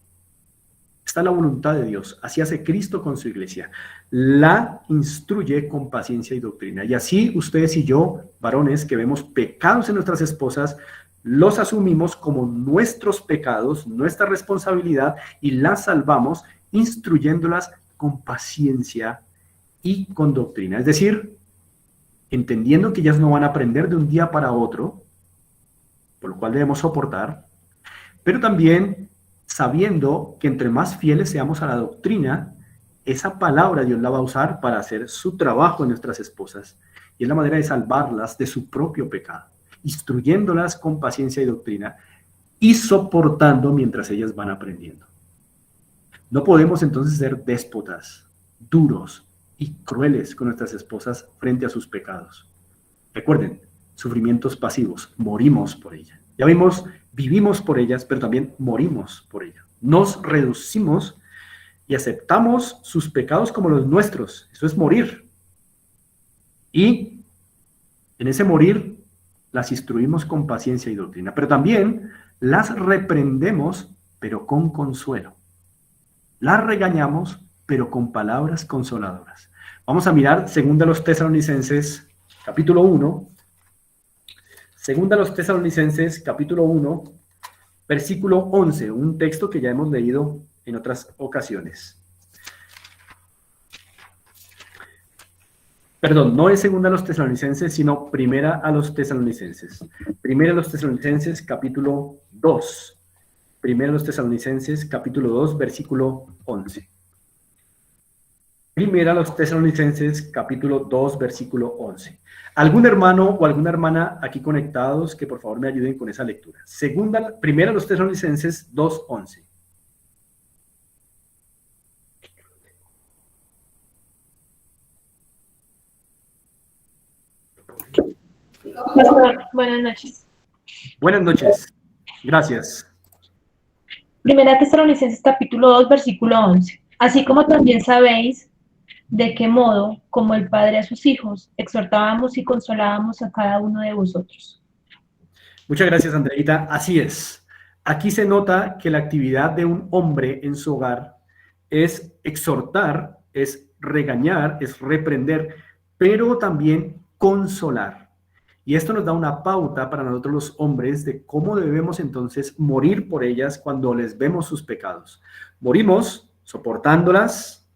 Está la voluntad de Dios. Así hace Cristo con su iglesia. La instruye con paciencia y doctrina. Y así ustedes y yo, varones, que vemos pecados en nuestras esposas, los asumimos como nuestros pecados, nuestra responsabilidad, y las salvamos instruyéndolas con paciencia y con doctrina. Es decir, entendiendo que ellas no van a aprender de un día para otro, por lo cual debemos soportar, pero también sabiendo que entre más fieles seamos a la doctrina, esa palabra Dios la va a usar para hacer su trabajo en nuestras esposas, y es la manera de salvarlas de su propio pecado, instruyéndolas con paciencia y doctrina y soportando mientras ellas van aprendiendo. No podemos entonces ser déspotas, duros y crueles con nuestras esposas frente a sus pecados. Recuerden, sufrimientos pasivos, morimos por ellas. Ya vimos, vivimos por ellas, pero también morimos por ellas. Nos reducimos y aceptamos sus pecados como los nuestros. Eso es morir. Y en ese morir las instruimos con paciencia y doctrina, pero también las reprendemos, pero con consuelo. Las regañamos, pero con palabras consoladoras. Vamos a mirar 2 Tesalonicenses, capítulo 1. 2 Tesalonicenses, capítulo 1, versículo 11, un texto que ya hemos leído en otras ocasiones. Perdón, no es segunda a los tesalonicenses, sino primera a los tesalonicenses. Primera a los tesalonicenses, capítulo 2. Primera a los tesalonicenses, capítulo 2, versículo 11. Primera a los tesalonicenses, capítulo 2, versículo 11. ¿Algún hermano o alguna hermana aquí conectados que por favor me ayuden con esa lectura? Primera a los tesalonicenses 2, 11. Pastor, buenas noches. Buenas noches. Gracias. Primera Tesalonicenses capítulo 2, versículo 11. Así como también sabéis de qué modo, como el Padre a sus hijos, exhortábamos y consolábamos a cada uno de vosotros. Muchas gracias, Andreita. Así es. Aquí se nota que la actividad de un hombre en su hogar es exhortar, es regañar, es reprender, pero también consolar. Y esto nos da una pauta para nosotros los hombres de cómo debemos entonces morir por ellas cuando les vemos sus pecados. Morimos soportándolas,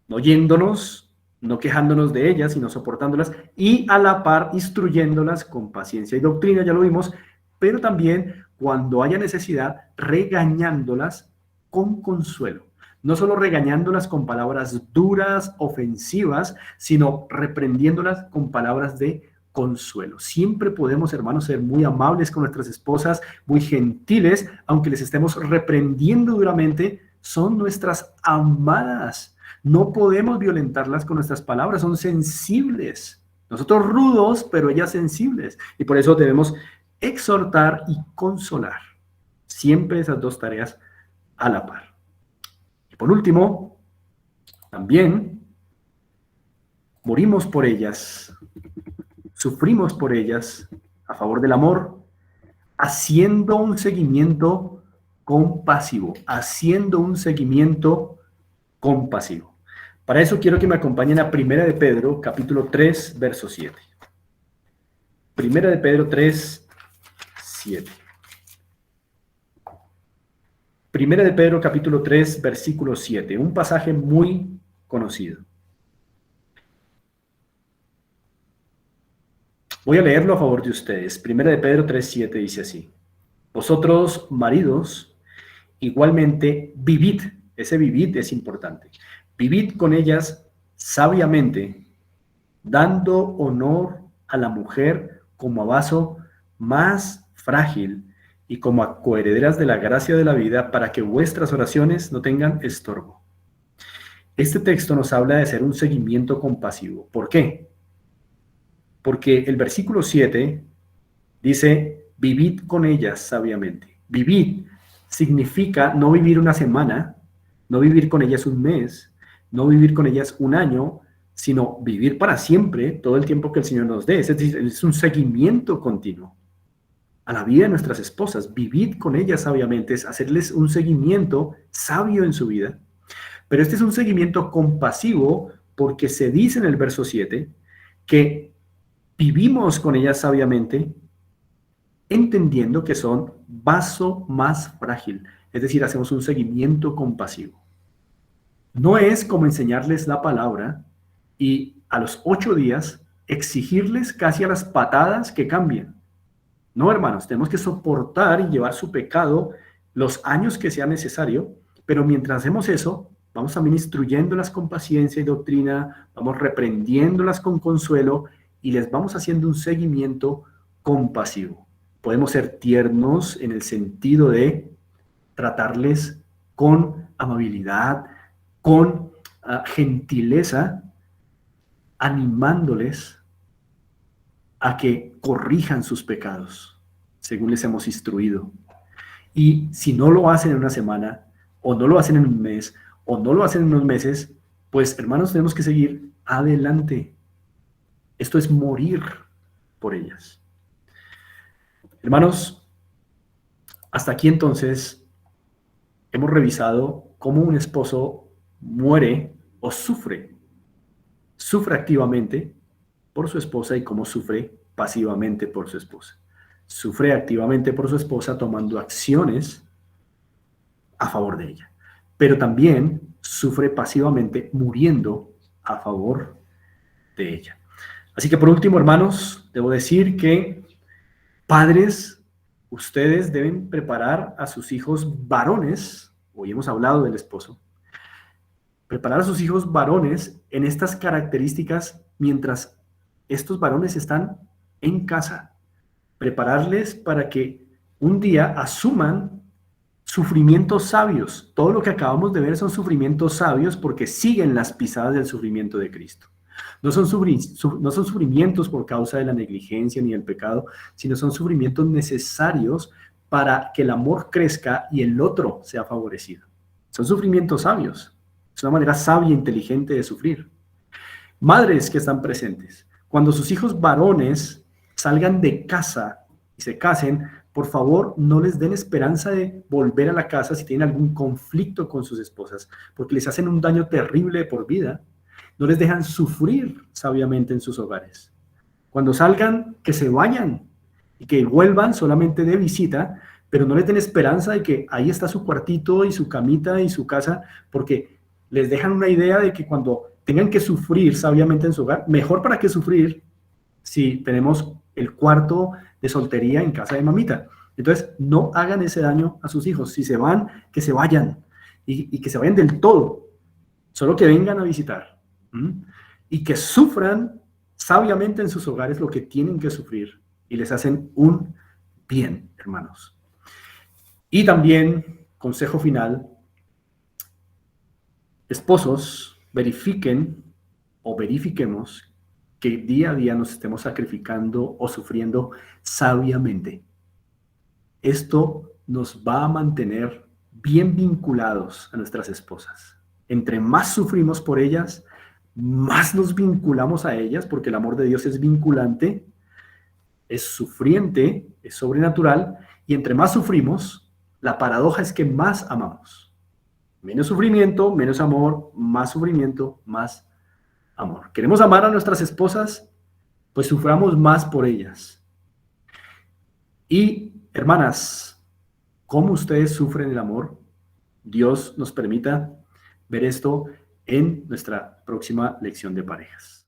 no yéndonos, no quejándonos de ellas, sino soportándolas y a la par instruyéndolas con paciencia y doctrina, ya lo vimos, pero también cuando haya necesidad, regañándolas con consuelo. No solo regañándolas con palabras duras, ofensivas, sino reprendiéndolas con palabras de consuelo. Siempre podemos, hermanos, ser muy amables con nuestras esposas, muy gentiles, aunque les estemos reprendiendo duramente, son nuestras amadas. No podemos violentarlas con nuestras palabras, son sensibles. Nosotros rudos, pero ellas sensibles. Y por eso debemos exhortar y consolar. Siempre esas dos tareas a la par. Y por último, también morimos por ellas, sufrimos por ellas a favor del amor, haciendo un seguimiento compasivo, haciendo un seguimiento compasivo. Para eso quiero que me acompañen a Primera de Pedro, capítulo 3, verso 7. Primera de Pedro 3, 7. Primera de Pedro, capítulo 3, versículo 7. Un pasaje muy conocido. Voy a leerlo a favor de ustedes. Primera de Pedro 3, 7 dice así. Vosotros, maridos, igualmente vivid. Ese vivid es importante. Vivid con ellas sabiamente, dando honor a la mujer como a vaso más frágil y como a coherederas de la gracia de la vida, para que vuestras oraciones no tengan estorbo. Este texto nos habla de hacer un seguimiento compasivo. ¿Por qué? Porque el versículo 7 dice, vivid con ellas sabiamente. Vivid significa no vivir una semana, no vivir con ellas un mes, no vivir con ellas un año, sino vivir para siempre, todo el tiempo que el Señor nos dé. Es decir, es un seguimiento continuo a la vida de nuestras esposas. Vivid con ellas sabiamente, es hacerles un seguimiento sabio en su vida. Pero este es un seguimiento compasivo porque se dice en el verso 7 que vivimos con ellas sabiamente, entendiendo que son vaso más frágil. Es decir, hacemos un seguimiento compasivo. No es como enseñarles la palabra y a los 8 días exigirles casi a las patadas que cambien. No, hermanos, tenemos que soportar y llevar su pecado los años que sea necesario, pero mientras hacemos eso, vamos también instruyéndolas con paciencia y doctrina, vamos reprendiéndolas con consuelo y les vamos haciendo un seguimiento compasivo. Podemos ser tiernos en el sentido de tratarles con amabilidad, con gentileza, animándoles a que corrijan sus pecados, según les hemos instruido. Y si no lo hacen en una semana, o no lo hacen en un mes, o no lo hacen en unos meses, pues hermanos, tenemos que seguir adelante. Esto es morir por ellas. Hermanos, hasta aquí entonces hemos revisado cómo un esposo muere o sufre activamente por su esposa y cómo sufre pasivamente por su esposa. Sufre activamente por su esposa tomando acciones a favor de ella, pero también sufre pasivamente muriendo a favor de ella. Así que por último, hermanos, debo decir que padres, ustedes deben preparar a sus hijos varones, hoy hemos hablado del esposo, preparar a sus hijos varones en estas características mientras estos varones están en casa. Prepararles para que un día asuman sufrimientos sabios. Todo lo que acabamos de ver son sufrimientos sabios porque siguen las pisadas del sufrimiento de Cristo. No son sufrimientos por causa de la negligencia ni el pecado, sino son sufrimientos necesarios para que el amor crezca y el otro sea favorecido. Son sufrimientos sabios. Es una manera sabia e inteligente de sufrir. Madres que están presentes, cuando sus hijos varones salgan de casa y se casen, por favor, no les den esperanza de volver a la casa si tienen algún conflicto con sus esposas, porque les hacen un daño terrible de por vida. No les dejan sufrir sabiamente en sus hogares. Cuando salgan, que se vayan y que vuelvan solamente de visita, pero no les den esperanza de que ahí está su cuartito y su camita y su casa, porque les dejan una idea de que cuando tengan que sufrir sabiamente en su hogar, mejor para qué sufrir si tenemos el cuarto de soltería en casa de mamita. Entonces, no hagan ese daño a sus hijos. Si se van, que se vayan y que se vayan del todo, solo que vengan a visitar. Y que sufran sabiamente en sus hogares lo que tienen que sufrir y les hacen un bien, hermanos. Y también, consejo final, esposos, verifiquemos que día a día nos estemos sacrificando o sufriendo sabiamente. Esto nos va a mantener bien vinculados a nuestras esposas. Entre más sufrimos por ellas, más nos vinculamos a ellas, porque el amor de Dios es vinculante, es sufriente, es sobrenatural, y entre más sufrimos, la paradoja es que más amamos. Menos sufrimiento, menos amor, más sufrimiento, más amor. ¿Queremos amar a nuestras esposas? Pues suframos más por ellas. Y, hermanas, ¿cómo ustedes sufren el amor? Dios nos permita ver esto en nuestra próxima lección de parejas.